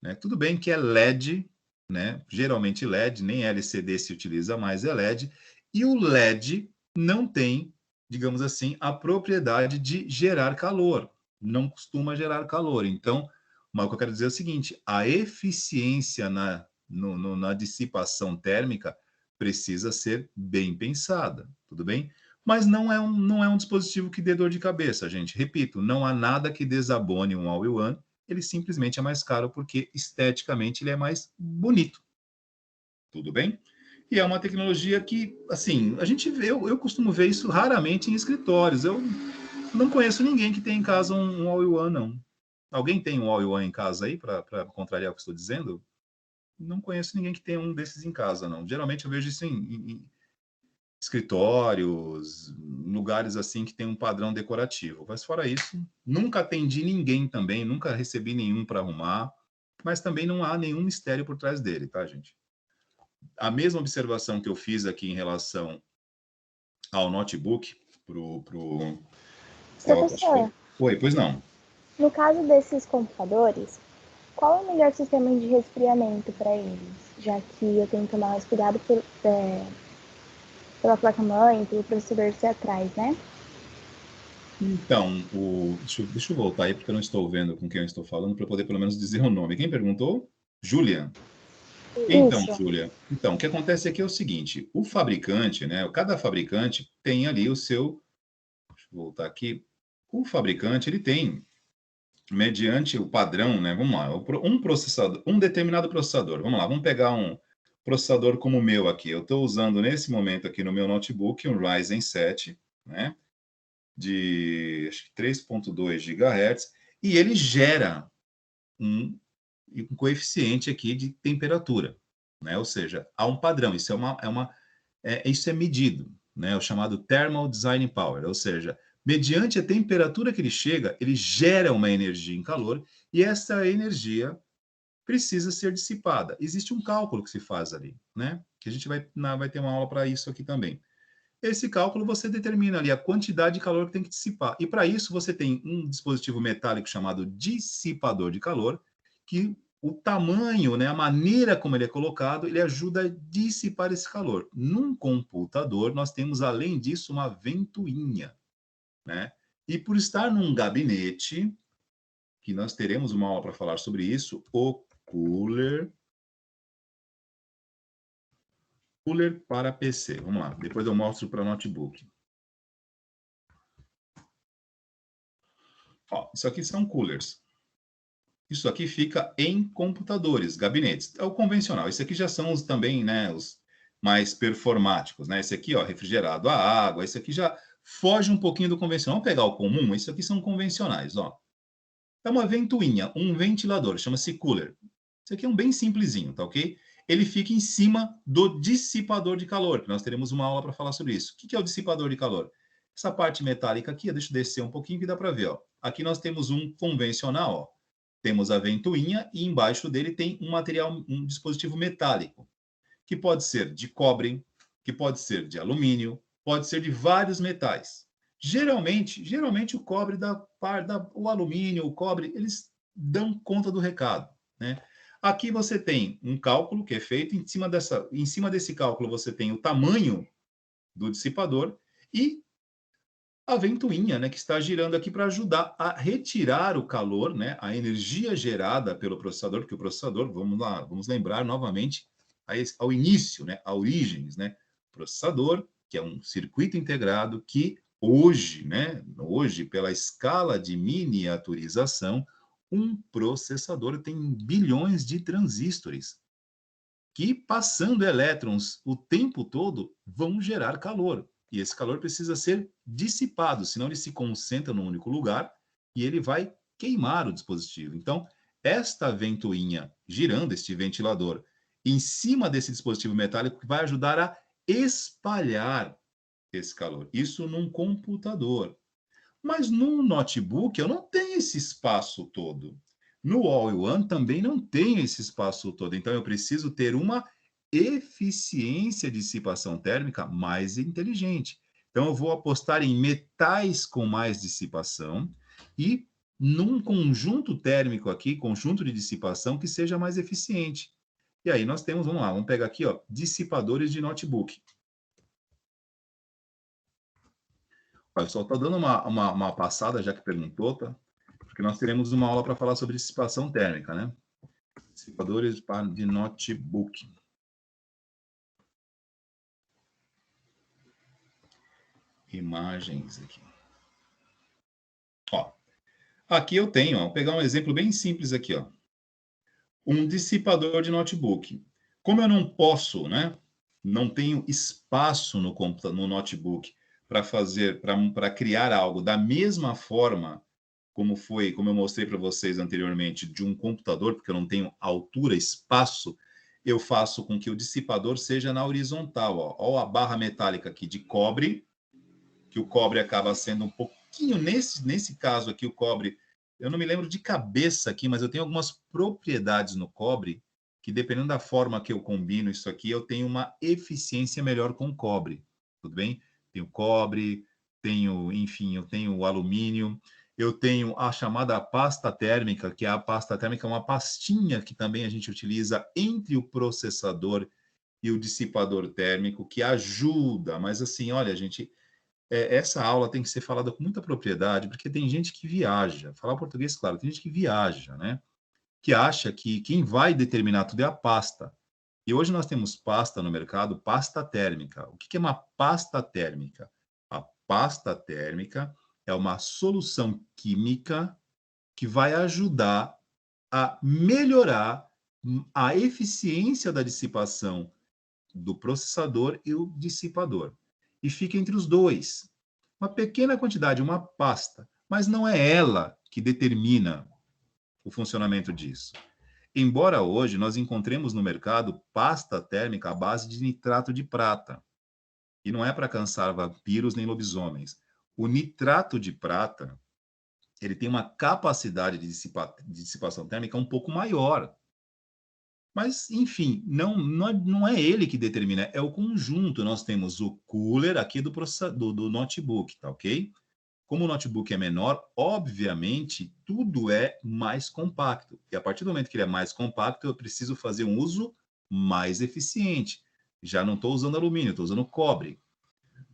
Speaker 1: Né? Tudo bem que é LED, né? Geralmente LED, nem LCD se utiliza mais, é LED, e o LED não tem, digamos assim, a propriedade de gerar calor. Não costuma gerar calor. Então, o que eu quero dizer é o seguinte, a eficiência na dissipação térmica precisa ser bem pensada, tudo bem? Mas não é um dispositivo que dê dor de cabeça, gente. Repito, não há nada que desabone um all-in-one, ele simplesmente é mais caro porque esteticamente ele é mais bonito, tudo bem? E é uma tecnologia que, assim, a gente vê, eu costumo ver isso raramente em escritórios. Eu não conheço ninguém que tenha em casa um all-in-one, não. Alguém tem um all-in-one em casa aí, para contrariar o que estou dizendo? Não conheço ninguém que tenha um desses em casa, não. Geralmente eu vejo isso em escritórios, lugares assim que tem um padrão decorativo. Mas fora isso, nunca atendi ninguém também, nunca recebi nenhum para arrumar, mas também não há nenhum mistério por trás dele, tá, gente? A mesma observação que eu fiz aqui em relação ao notebook
Speaker 2: Professor,
Speaker 1: Oi, pois não.
Speaker 2: no caso desses computadores, qual é o melhor sistema de resfriamento para eles? Já que eu tenho que tomar mais cuidado pela placa-mãe, pelo processador ser atrás, né?
Speaker 1: Então, deixa eu voltar aí, porque eu não estou vendo com quem eu estou falando, para poder pelo menos dizer o nome. Quem perguntou? Júlia. Então,
Speaker 2: Isso.
Speaker 1: Júlia, então, o que acontece aqui é o seguinte, o fabricante, né, cada fabricante tem ali o seu, deixa eu voltar aqui, o fabricante, ele tem, mediante o padrão, né, vamos lá, um processador, um determinado processador, vamos lá, vamos pegar um processador como o meu aqui, eu estou usando nesse momento aqui no meu notebook um Ryzen 7, né, de acho que 3.2 GHz, e ele gera um coeficiente aqui de temperatura, né? Ou seja, há um padrão. Isso isso é medido, né? É o chamado thermal design power, ou seja, mediante a temperatura que ele chega, ele gera uma energia em calor e essa energia precisa ser dissipada. Existe um cálculo que se faz ali, né? Que a gente vai ter uma aula para isso aqui também. Esse cálculo você determina ali a quantidade de calor que tem que dissipar. E para isso você tem um dispositivo metálico chamado dissipador de calor, que o tamanho, né, a maneira como ele é colocado, ele ajuda a dissipar esse calor. Num computador, nós temos, além disso, uma ventoinha, né? E por estar num gabinete, que nós teremos uma aula para falar sobre isso, o cooler para PC. Vamos lá, depois eu mostro para notebook. Ó, isso aqui são coolers. Isso aqui fica em computadores, gabinetes. É o convencional. Esse aqui já são os também, né, os mais performáticos, né? Esse aqui, ó, refrigerado a água. Esse aqui já foge um pouquinho do convencional. Vamos pegar o comum. Isso aqui são convencionais, ó. É uma ventoinha, um ventilador, chama-se cooler. Isso aqui é um bem simplesinho, tá ok? Ele fica em cima do dissipador de calor, que nós teremos uma aula para falar sobre isso. O que é o dissipador de calor? Essa parte metálica aqui, deixa eu descer um pouquinho que dá para ver, ó. Aqui nós temos um convencional, ó. Temos a ventoinha e embaixo dele tem um material, um dispositivo metálico, que pode ser de cobre, que pode ser de alumínio, pode ser de vários metais. Geralmente o cobre o alumínio, o cobre, eles dão conta do recado, né? Aqui você tem um cálculo que é feito em cima desse cálculo você tem o tamanho do dissipador e a ventoinha, né, que está girando aqui para ajudar a retirar o calor, né, a energia gerada pelo processador, porque o processador, vamos lá, vamos lembrar novamente ao início, né, a origens, né, processador, que é um circuito integrado que hoje, né, hoje pela escala de miniaturização, um processador tem bilhões de transistores que, passando elétrons o tempo todo, vão gerar calor. E esse calor precisa ser dissipado, senão ele se concentra num único lugar e ele vai queimar o dispositivo. Então, esta ventoinha girando, este ventilador, em cima desse dispositivo metálico, vai ajudar a espalhar esse calor. Isso num computador. Mas no notebook eu não tenho esse espaço todo. No All-in-One também não tenho esse espaço todo. Então eu preciso ter uma eficiência de dissipação térmica mais inteligente. Então eu vou apostar em metais com mais dissipação e num conjunto térmico aqui, conjunto de dissipação que seja mais eficiente. E aí nós temos, vamos lá, vamos pegar aqui, ó, dissipadores de notebook. Olha, só está dando uma passada, já que perguntou, tá? Porque nós teremos uma aula para falar sobre dissipação térmica, né? Dissipadores de notebook. Imagens aqui. Ó, aqui eu tenho, ó, vou pegar um exemplo bem simples aqui, ó. Um dissipador de notebook. Como eu não posso, né? Não tenho espaço no notebook para criar algo da mesma forma como eu mostrei para vocês anteriormente, de um computador, porque eu não tenho altura, espaço, eu faço com que o dissipador seja na horizontal. Ó a barra metálica aqui de cobre, que o cobre acaba sendo um pouquinho, nesse caso aqui, o cobre, eu não me lembro de cabeça aqui, mas eu tenho algumas propriedades no cobre, que dependendo da forma que eu combino isso aqui, eu tenho uma eficiência melhor com o cobre, tudo bem? Tenho cobre, enfim, eu tenho o alumínio, eu tenho a chamada pasta térmica, que a pasta térmica é uma pastinha que também a gente utiliza entre o processador e o dissipador térmico, que ajuda, mas assim, olha, gente, essa aula tem que ser falada com muita propriedade, porque tem gente que viaja, falar português, claro, tem gente que viaja, né? Que acha que quem vai determinar tudo é a pasta. E hoje nós temos pasta no mercado, pasta térmica. O que é uma pasta térmica? A pasta térmica é uma solução química que vai ajudar a melhorar a eficiência da dissipação do processador e o dissipador. E fica entre os dois. Uma pequena quantidade, uma pasta, mas não é ela que determina o funcionamento disso. Embora hoje nós encontremos no mercado pasta térmica à base de nitrato de prata. E não é para cansar vampiros nem lobisomens. O nitrato de prata, ele tem uma capacidade de dissipação térmica um pouco maior. Mas, enfim, não é ele que determina, é o conjunto. Nós temos o cooler aqui do notebook, tá ok? Como o notebook é menor, obviamente, tudo é mais compacto. E a partir do momento que ele é mais compacto, eu preciso fazer um uso mais eficiente. Já não estou usando alumínio, estou usando cobre.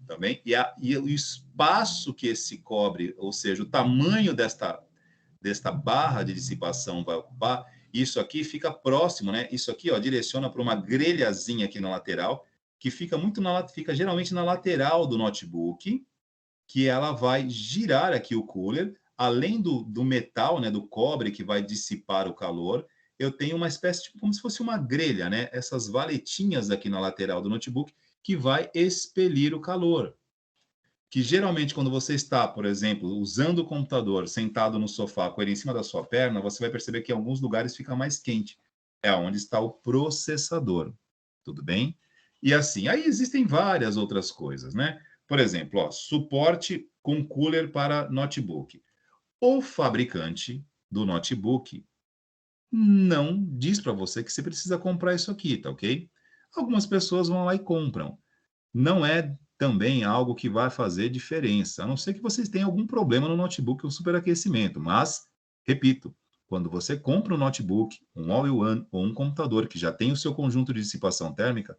Speaker 1: Também. E o espaço que esse cobre, ou seja, o tamanho desta barra de dissipação vai ocupar, isso aqui fica próximo, né? Isso aqui, ó, direciona para uma grelhazinha aqui na lateral, que fica geralmente na lateral do notebook, que ela vai girar aqui o cooler, além do metal, né, do cobre que vai dissipar o calor, eu tenho uma espécie de como se fosse uma grelha, né? Essas valetinhas aqui na lateral do notebook que vai expelir o calor. Que geralmente quando você está, por exemplo, usando o computador, sentado no sofá com ele em cima da sua perna, você vai perceber que em alguns lugares fica mais quente. É onde está o processador. Tudo bem? E assim, aí existem várias outras coisas, né? Por exemplo, ó, suporte com cooler para notebook. O fabricante do notebook não diz para você que você precisa comprar isso aqui, tá ok? Algumas pessoas vão lá e compram. Não é também algo que vai fazer diferença, a não ser que vocês tenham algum problema no notebook ou superaquecimento. Mas, repito, quando você compra um notebook, um all-in-one ou um computador que já tem o seu conjunto de dissipação térmica,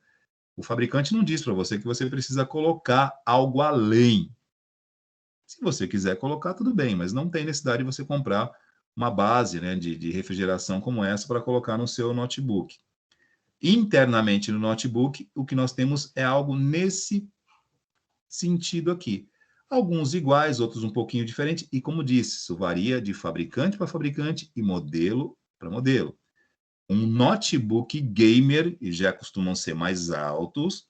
Speaker 1: o fabricante não diz para você que você precisa colocar algo além. Se você quiser colocar, tudo bem, mas não tem necessidade de você comprar uma base, né, de refrigeração como essa para colocar no seu notebook. Internamente no notebook, o que nós temos é algo nesse sentido aqui. Alguns iguais, outros um pouquinho diferentes, e como disse, isso varia de fabricante para fabricante e modelo para modelo. Um notebook gamer, e já costumam ser mais altos,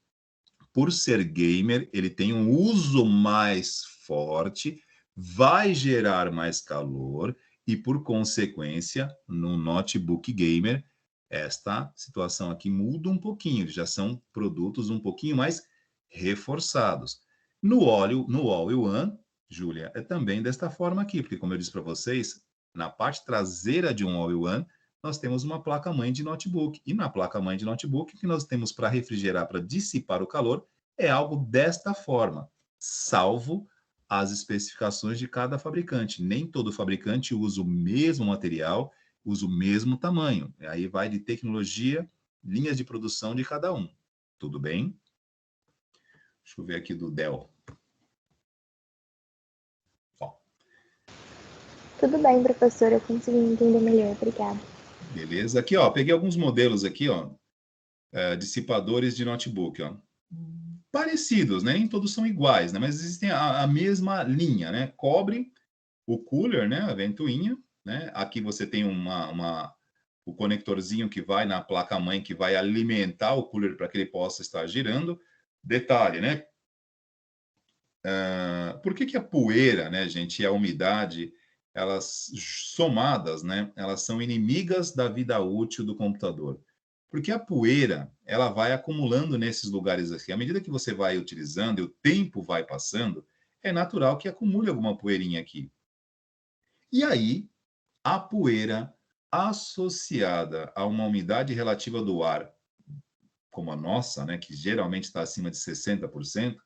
Speaker 1: por ser gamer, ele tem um uso mais forte, vai gerar mais calor, e por consequência, no notebook gamer, esta situação aqui muda um pouquinho, já são produtos um pouquinho mais reforçados. No All-in-One, Júlia, é também desta forma aqui, porque como eu disse para vocês, na parte traseira de um All-in-One, nós temos uma placa-mãe de notebook. E na placa-mãe de notebook, o que nós temos para refrigerar, para dissipar o calor, é algo desta forma, salvo as especificações de cada fabricante. Nem todo fabricante usa o mesmo material, usa o mesmo tamanho. Aí vai de tecnologia, linhas de produção de cada um. Tudo bem? Deixa eu ver aqui do Dell. Ó.
Speaker 2: Tudo bem, professor, eu consegui entender melhor, obrigada.
Speaker 1: Beleza. Aqui, ó, peguei alguns modelos aqui, ó, dissipadores de notebook, ó. Parecidos, né? Nem todos são iguais, né? Mas existem a mesma linha, né? Cobre, o cooler, né? A ventoinha, né? Aqui você tem o conectorzinho que vai na placa-mãe que vai alimentar o cooler para que ele possa estar girando. Detalhe, né? Por que a poeira, né, gente, e a umidade, elas somadas, né, elas são inimigas da vida útil do computador? Porque a poeira, ela vai acumulando nesses lugares aqui. À medida que você vai utilizando e o tempo vai passando, é natural que acumule alguma poeirinha aqui. E aí, a poeira associada a uma umidade relativa do ar, como a nossa, né, que geralmente está acima de 60%,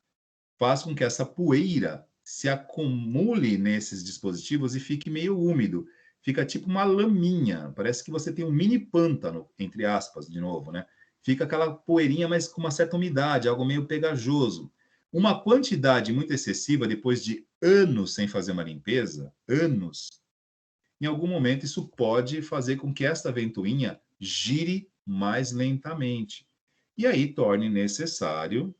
Speaker 1: faz com que essa poeira se acumule nesses dispositivos e fique meio úmido. Fica tipo uma laminha. Parece que você tem um mini pântano, entre aspas, de novo, né? Fica aquela poeirinha, mas com uma certa umidade, algo meio pegajoso. Uma quantidade muito excessiva, depois de anos sem fazer uma limpeza, anos, em algum momento isso pode fazer com que esta ventoinha gire mais lentamente. E aí torne necessário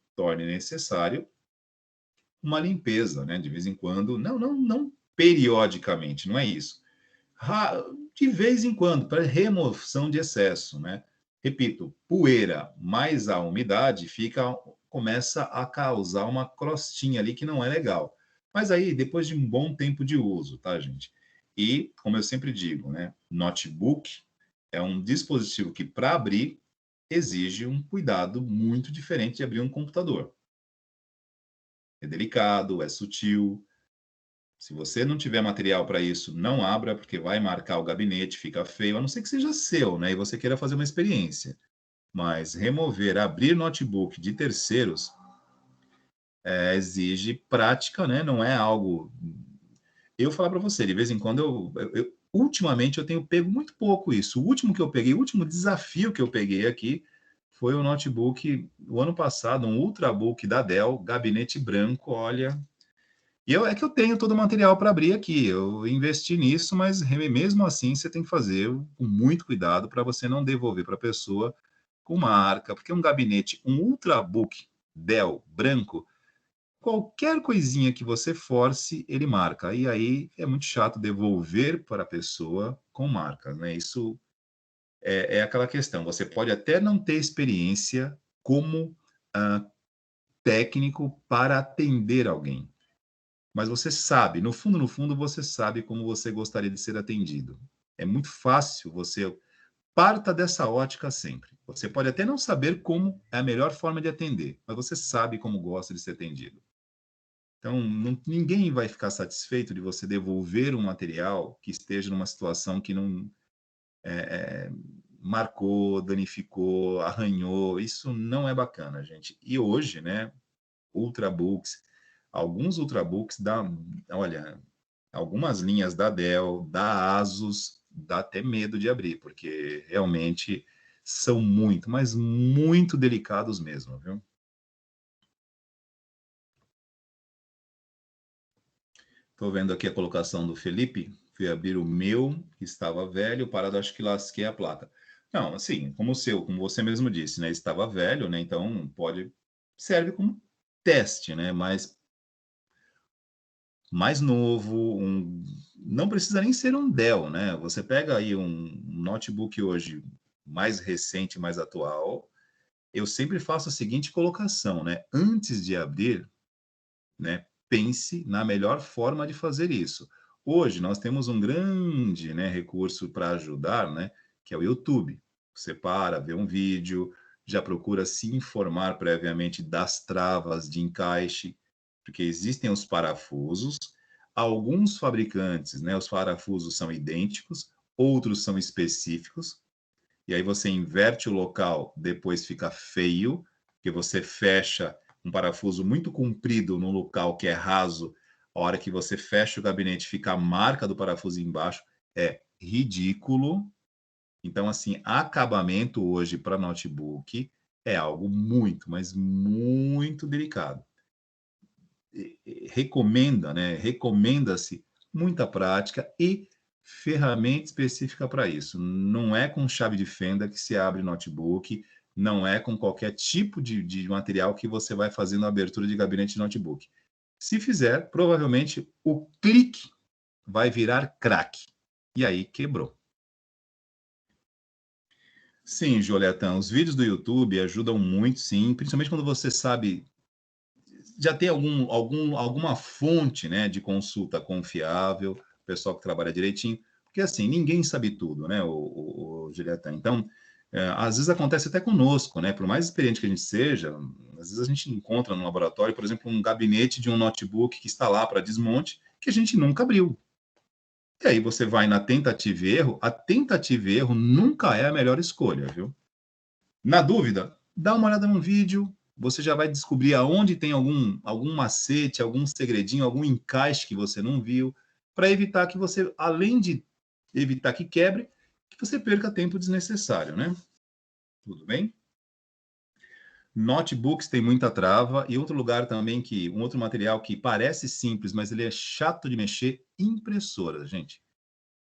Speaker 1: uma limpeza, né? De vez em quando, não periodicamente, não é isso. De vez em quando, para remoção de excesso, né? Repito, poeira mais a umidade começa a causar uma crostinha ali que não é legal. Mas aí, depois de um bom tempo de uso, tá, gente? E, como eu sempre digo, né? Notebook é um dispositivo que, para abrir, exige um cuidado muito diferente de abrir um computador. É delicado, é sutil. Se você não tiver material para isso, não abra, porque vai marcar o gabinete, fica feio, a não ser que seja seu, né? E você queira fazer uma experiência. Mas remover, abrir notebook de terceiros exige prática, né? Não é algo. Eu falar para você, de vez em quando ultimamente eu tenho pego muito pouco isso. O último que eu peguei, o último desafio que eu peguei aqui foi o notebook o ano passado, um Ultrabook da Dell, gabinete branco, olha. É que eu tenho todo o material para abrir aqui. Eu investi nisso, mas mesmo assim você tem que fazer com muito cuidado para você não devolver para a pessoa com marca, porque um gabinete, um Ultrabook Dell branco, qualquer coisinha que você force, ele marca. E aí é muito chato devolver para a pessoa com marca, né? Isso é aquela questão. Você pode até não ter experiência como técnico para atender alguém. Mas você sabe, no fundo, você sabe como você gostaria de ser atendido. É muito fácil você parta dessa ótica sempre. Você pode até não saber como é a melhor forma de atender, mas você sabe como gosta de ser atendido. Então, ninguém vai ficar satisfeito de você devolver um material que esteja numa situação que não marcou, danificou, arranhou. Isso não é bacana, gente. E hoje, né, Ultrabooks, alguns Ultrabooks olha, algumas linhas da Dell, da Asus, dá até medo de abrir, porque realmente são muito, mas muito delicados mesmo, viu? Estou vendo aqui a colocação do Felipe. Fui abrir o meu, que estava velho, parado, acho que lasquei a placa. Não, assim, como o seu, como você mesmo disse, né? Estava velho, né? Então serve como teste, né? Mas mais novo, não precisa nem ser um Dell, né? Você pega aí um notebook hoje mais recente, mais atual. Eu sempre faço a seguinte colocação, né? Antes de abrir, né, pense na melhor forma de fazer isso. Hoje nós temos um grande, né, recurso para ajudar, né, que é o YouTube. Você para, vê um vídeo, já procura se informar previamente das travas de encaixe, porque existem os parafusos. Alguns fabricantes, né, os parafusos são idênticos, outros são específicos. E aí você inverte o local, depois fica feio, porque você fecha um parafuso muito comprido no local que é raso, a hora que você fecha o gabinete fica a marca do parafuso embaixo, é ridículo. Então, assim, acabamento hoje para notebook é algo muito, mas muito delicado. Recomenda-se muita prática e ferramenta específica para isso. Não é com chave de fenda que se abre notebook, não é com qualquer tipo de material que você vai fazendo a abertura de gabinete de notebook. Se fizer, provavelmente o clique vai virar crack. E aí quebrou. Sim, Jolietão, os vídeos do YouTube ajudam muito, sim, principalmente quando você sabe, já tem alguma fonte, né, de consulta confiável, pessoal que trabalha direitinho, porque assim, ninguém sabe tudo, né, o Julieta. Então, às vezes acontece até conosco, né, por mais experiente que a gente seja, às vezes a gente encontra no laboratório, por exemplo, um gabinete de um notebook que está lá para desmonte, que a gente nunca abriu. E aí você vai na tentativa e erro, a tentativa e erro nunca é a melhor escolha, viu? Na dúvida, dá uma olhada no vídeo, você já vai descobrir aonde tem algum macete, algum segredinho, algum encaixe que você não viu, para evitar que você, além de evitar que quebre, que você perca tempo desnecessário, né? Tudo bem? Notebooks tem muita trava e outro lugar também um outro material que parece simples, mas ele é chato de mexer, impressoras, gente.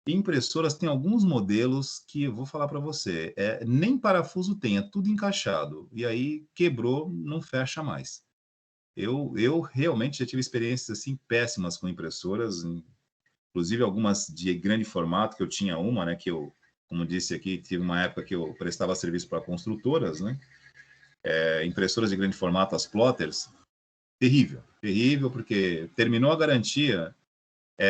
Speaker 1: Impressoras tem alguns modelos que eu vou falar para você, nem parafuso tem, é tudo encaixado. E aí quebrou, não fecha mais. Eu realmente já tive experiências assim péssimas com impressoras, inclusive algumas de grande formato, que eu tinha uma, né, que eu, como disse aqui, tive uma época que eu prestava serviço para construtoras, né? Impressoras de grande formato, as plotters, terrível, terrível, porque terminou a garantia,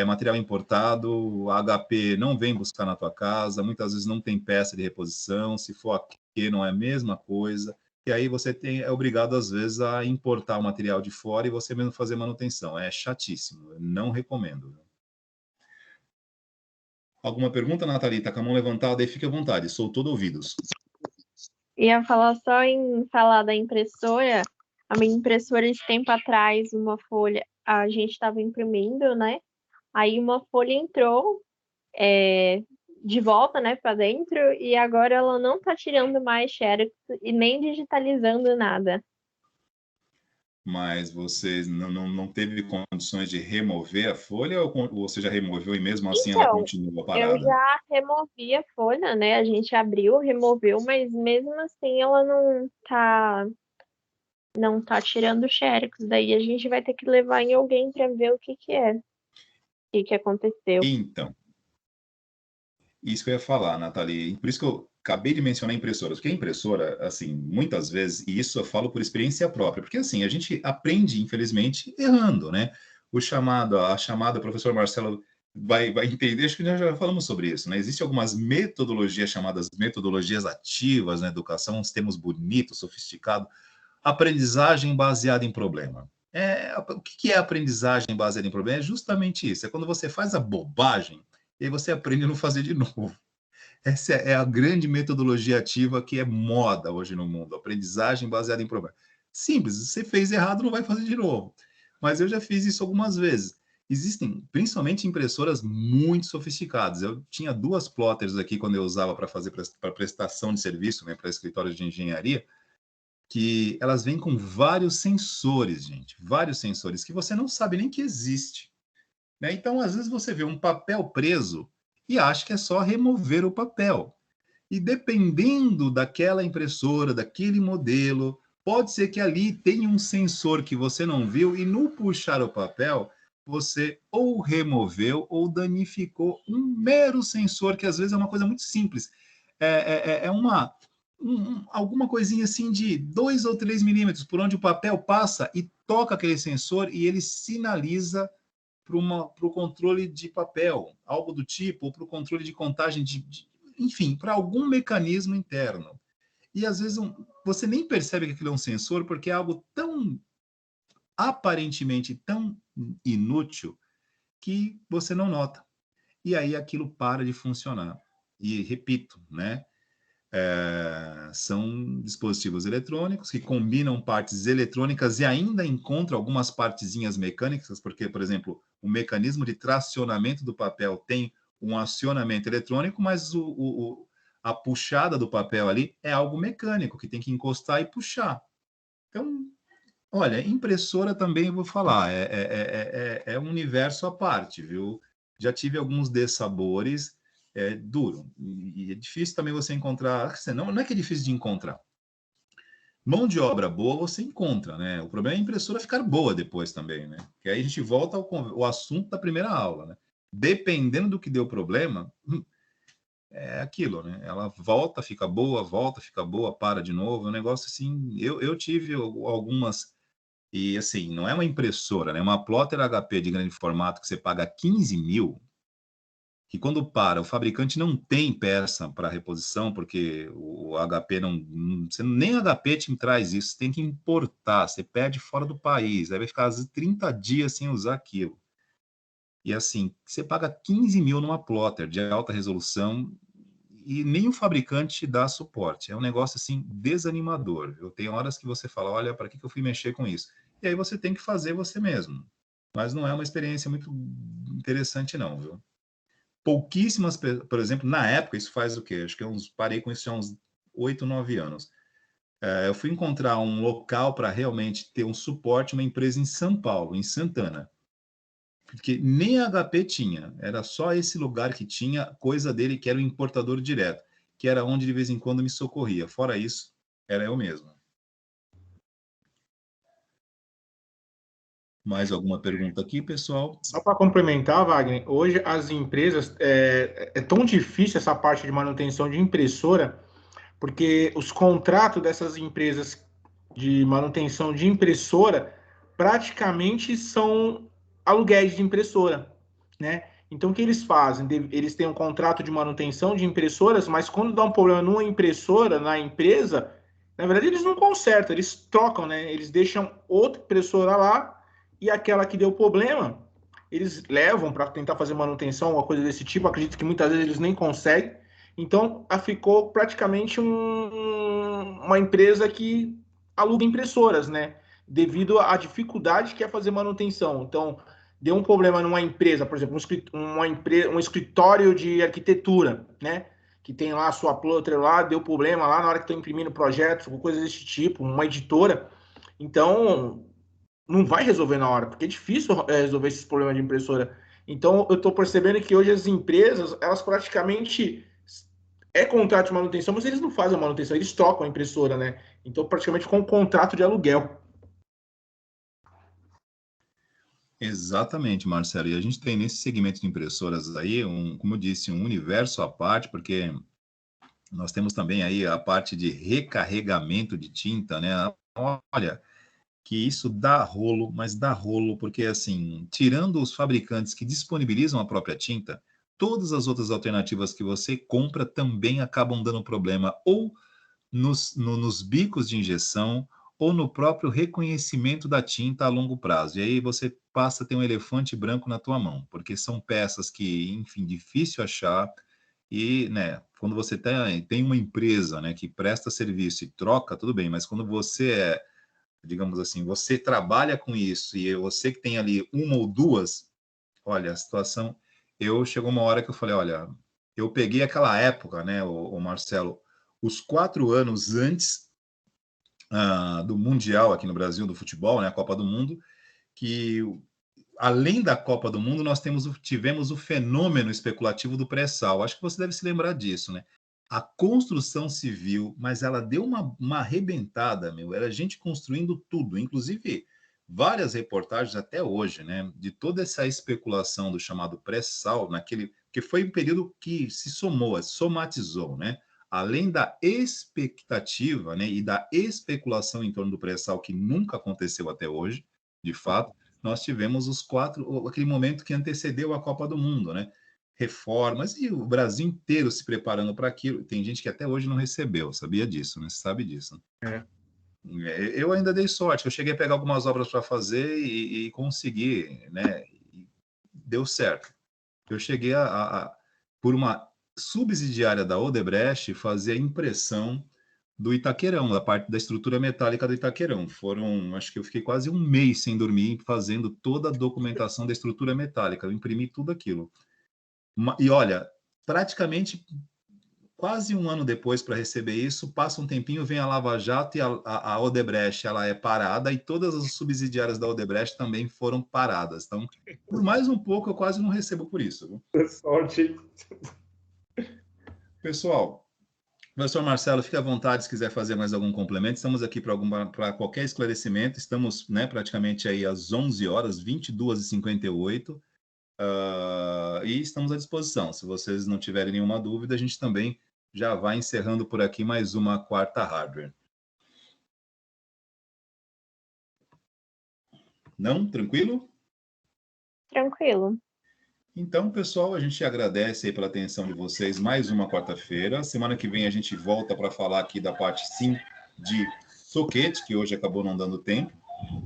Speaker 1: material importado, a HP não vem buscar na tua casa, muitas vezes não tem peça de reposição, se for aqui não é a mesma coisa, e aí você é obrigado às vezes a importar o material de fora e você mesmo fazer manutenção. É chatíssimo, eu não recomendo. Alguma pergunta, Nathalie? Tá com a mão levantada aí, fique à vontade, sou todo ouvidos.
Speaker 5: Ia falar só em falar da impressora. A minha impressora, esse tempo atrás, uma folha, a gente estava imprimindo, né? Aí uma folha entrou de volta, né, para dentro, e agora ela não tá tirando mais xerox e nem digitalizando nada.
Speaker 1: Mas você não teve condições de remover a folha ou você já removeu e mesmo assim ela
Speaker 5: Então,
Speaker 1: continua
Speaker 5: eu
Speaker 1: parada?
Speaker 5: já removi a folha, né? A gente abriu, removeu, mas mesmo assim ela não tá tirando o xerox. Daí a gente vai ter que levar em alguém para ver o que é, o que aconteceu.
Speaker 1: Então, isso que eu ia falar, Nathalie. Por isso que eu acabei de mencionar impressoras. Porque a impressora, assim, muitas vezes, e isso eu falo por experiência própria, porque assim, a gente aprende, infelizmente, errando, né? A chamada, professor Marcelo vai entender, acho que nós já falamos sobre isso, né? Existem algumas metodologias chamadas metodologias ativas na educação, uns termos bonitos, sofisticados, aprendizagem baseada em problema. O que é aprendizagem baseada em problema? É justamente isso, é quando você faz a bobagem e aí você aprende a não fazer de novo. Essa é a grande metodologia ativa que é moda hoje no mundo, aprendizagem baseada em problema. Simples, você fez errado, não vai fazer de novo. Mas eu já fiz isso algumas vezes. Existem, principalmente, impressoras muito sofisticadas. Eu tinha 2 plotters aqui quando eu usava para fazer para prestação de serviço, né, para escritórios de engenharia, que elas vêm com vários sensores, gente, vários sensores que você não sabe nem que existe. né? Então, às vezes você vê um papel preso e acha que é só remover o papel. E dependendo daquela impressora, daquele modelo, pode ser que ali tenha um sensor que você não viu e no puxar o papel, você ou removeu ou danificou um mero sensor, que às vezes é uma coisa muito simples. É alguma coisinha assim de 2 ou 3 milímetros, por onde o papel passa e toca aquele sensor e ele sinaliza para o controle de papel, algo do tipo, ou para o controle de contagem enfim, para algum mecanismo interno. E às vezes você nem percebe que aquilo é um sensor, porque é algo tão aparentemente tão inútil que você não nota. E aí aquilo para de funcionar. E repito, né? São dispositivos eletrônicos que combinam partes eletrônicas e ainda encontram algumas partezinhas mecânicas, porque, por exemplo, o mecanismo de tracionamento do papel tem um acionamento eletrônico, mas a puxada do papel ali é algo mecânico, que tem que encostar e puxar. Então, olha, impressora também eu vou falar, é um universo à parte, viu? Já tive alguns dessabores, duro. E é difícil também você encontrar. Não é que é difícil de encontrar. Mão de obra boa você encontra, né? O problema é a impressora ficar boa depois também, né? Que aí a gente volta ao assunto da primeira aula, né? Dependendo do que deu problema, é aquilo, né? Ela volta, fica boa, para de novo. É um negócio assim. Eu tive algumas. E assim, não é uma impressora, né? Uma plotter HP de grande formato que você paga 15 mil, que quando para, o fabricante não tem peça para reposição, porque o HP nem HP te traz isso, você tem que importar, você pede fora do país, aí vai ficar às vezes 30 dias sem usar aquilo. E assim, você paga 15 mil numa plotter de alta resolução e nem o fabricante te dá suporte. É um negócio assim desanimador. Eu tenho horas que você fala, olha, para que eu fui mexer com isso? E aí você tem que fazer você mesmo. Mas não é uma experiência muito interessante não, viu? Pouquíssimas, por exemplo, na época, isso faz o quê? Acho que parei com isso há uns 8, 9 anos. Eu fui encontrar um local para realmente ter um suporte, uma empresa em São Paulo, em Santana. Porque nem a HP tinha, era só esse lugar que tinha coisa dele, que era o importador direto, que era onde de vez em quando me socorria. Fora isso, era eu mesmo. Mais alguma pergunta aqui, pessoal?
Speaker 6: Só para complementar, Wagner, hoje as empresas, é tão difícil essa parte de manutenção de impressora, porque os contratos dessas empresas de manutenção de impressora praticamente são aluguéis de impressora, né? Então, o que eles fazem? Eles têm um contrato de manutenção de impressoras, mas quando dá um problema numa impressora, na empresa, na verdade eles não consertam, eles trocam, né? Eles deixam outra impressora lá e aquela que deu problema, eles levam para tentar fazer manutenção, uma coisa desse tipo. Acredito que muitas vezes eles nem conseguem. Então, ficou praticamente uma empresa que aluga impressoras, né? Devido à dificuldade que é fazer manutenção. Então, deu um problema numa empresa, por exemplo, um escritório de arquitetura, né? Que tem lá a sua plotter lá, deu problema lá na hora que estão imprimindo projetos, coisas desse tipo, uma editora. Então, não vai resolver na hora, porque é difícil resolver esses problemas de impressora. Então, eu estou percebendo que hoje as empresas, elas praticamente contrato de manutenção, mas eles não fazem a manutenção, eles trocam a impressora, né? Então, praticamente com um contrato de aluguel.
Speaker 1: Exatamente, Marcelo. E a gente tem nesse segmento de impressoras aí, como eu disse, um universo à parte, porque nós temos também aí a parte de recarregamento de tinta, né? Olha, que isso dá rolo, mas dá rolo, porque assim, tirando os fabricantes que disponibilizam a própria tinta, todas as outras alternativas que você compra também acabam dando problema, ou nos bicos de injeção, ou no próprio reconhecimento da tinta a longo prazo. E aí você passa a ter um elefante branco na tua mão, porque são peças que, enfim, difícil achar. E, né, quando você tem uma empresa, né, que presta serviço e troca, tudo bem, mas quando você digamos assim, você trabalha com isso e você que tem ali uma ou duas, olha, a situação. Chegou uma hora que eu falei, olha, eu peguei aquela época, né, o Marcelo, os 4 anos antes do Mundial aqui no Brasil, do futebol, né, a Copa do Mundo, que além da Copa do Mundo, nós tivemos o fenômeno especulativo do pré-sal. Acho que você deve se lembrar disso, né? A construção civil, mas ela deu uma arrebentada, meu. Era gente construindo tudo, inclusive várias reportagens até hoje, né? De toda essa especulação do chamado pré-sal, que foi um período que se somatizou, né? Além da expectativa, né, e da especulação em torno do pré-sal, que nunca aconteceu até hoje, de fato, nós tivemos aquele momento que antecedeu a Copa do Mundo, né? Reformas e o Brasil inteiro se preparando para aquilo. Tem gente que até hoje não recebeu, sabia disso, né? Você sabe disso. Né? Eu ainda dei sorte, eu cheguei a pegar algumas obras para fazer e consegui, né? E deu certo. Eu cheguei por uma subsidiária da Odebrecht, fazer a impressão do Itaquerão, da parte da estrutura metálica do Itaquerão. Acho que eu fiquei quase um mês sem dormir fazendo toda a documentação da estrutura metálica. Eu imprimi tudo aquilo. E olha, praticamente quase um ano depois para receber isso, passa um tempinho, vem a Lava Jato e a Odebrecht, ela é parada e todas as subsidiárias da Odebrecht também foram paradas. Então, por mais um pouco, eu quase não recebo por isso.
Speaker 6: Sorte.
Speaker 1: Pessoal, professor Marcelo, fique à vontade se quiser fazer mais algum complemento. Estamos aqui para qualquer esclarecimento. Estamos, né, praticamente aí às 11 horas, 22h58. E estamos à disposição. Se vocês não tiverem nenhuma dúvida, a gente também já vai encerrando por aqui mais uma quarta hardware. Não? Tranquilo?
Speaker 5: Tranquilo.
Speaker 1: Então, pessoal, a gente agradece aí pela atenção de vocês mais uma quarta-feira. Semana que vem a gente volta para falar aqui da parte, sim, de soquete, que hoje acabou não dando tempo.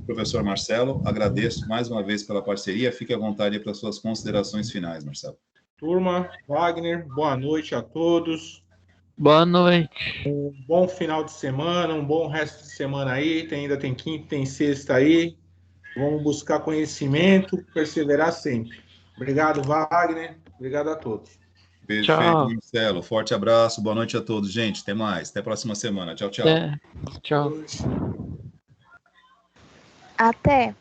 Speaker 1: Professor Marcelo, agradeço mais uma vez pela parceria. Fique à vontade para suas considerações finais, Marcelo.
Speaker 6: Turma, Wagner, boa noite a todos.
Speaker 4: Boa noite.
Speaker 6: Um bom final de semana, um bom resto de semana aí. Ainda tem quinta, tem sexta aí. Vamos buscar conhecimento, perseverar sempre. Obrigado, Wagner. Obrigado a todos.
Speaker 1: Perfeito,
Speaker 4: Tchau.
Speaker 1: Marcelo. Forte abraço. Boa noite a todos, gente. Até mais. Até a próxima semana. Tchau, tchau.
Speaker 4: Tchau.
Speaker 2: Até.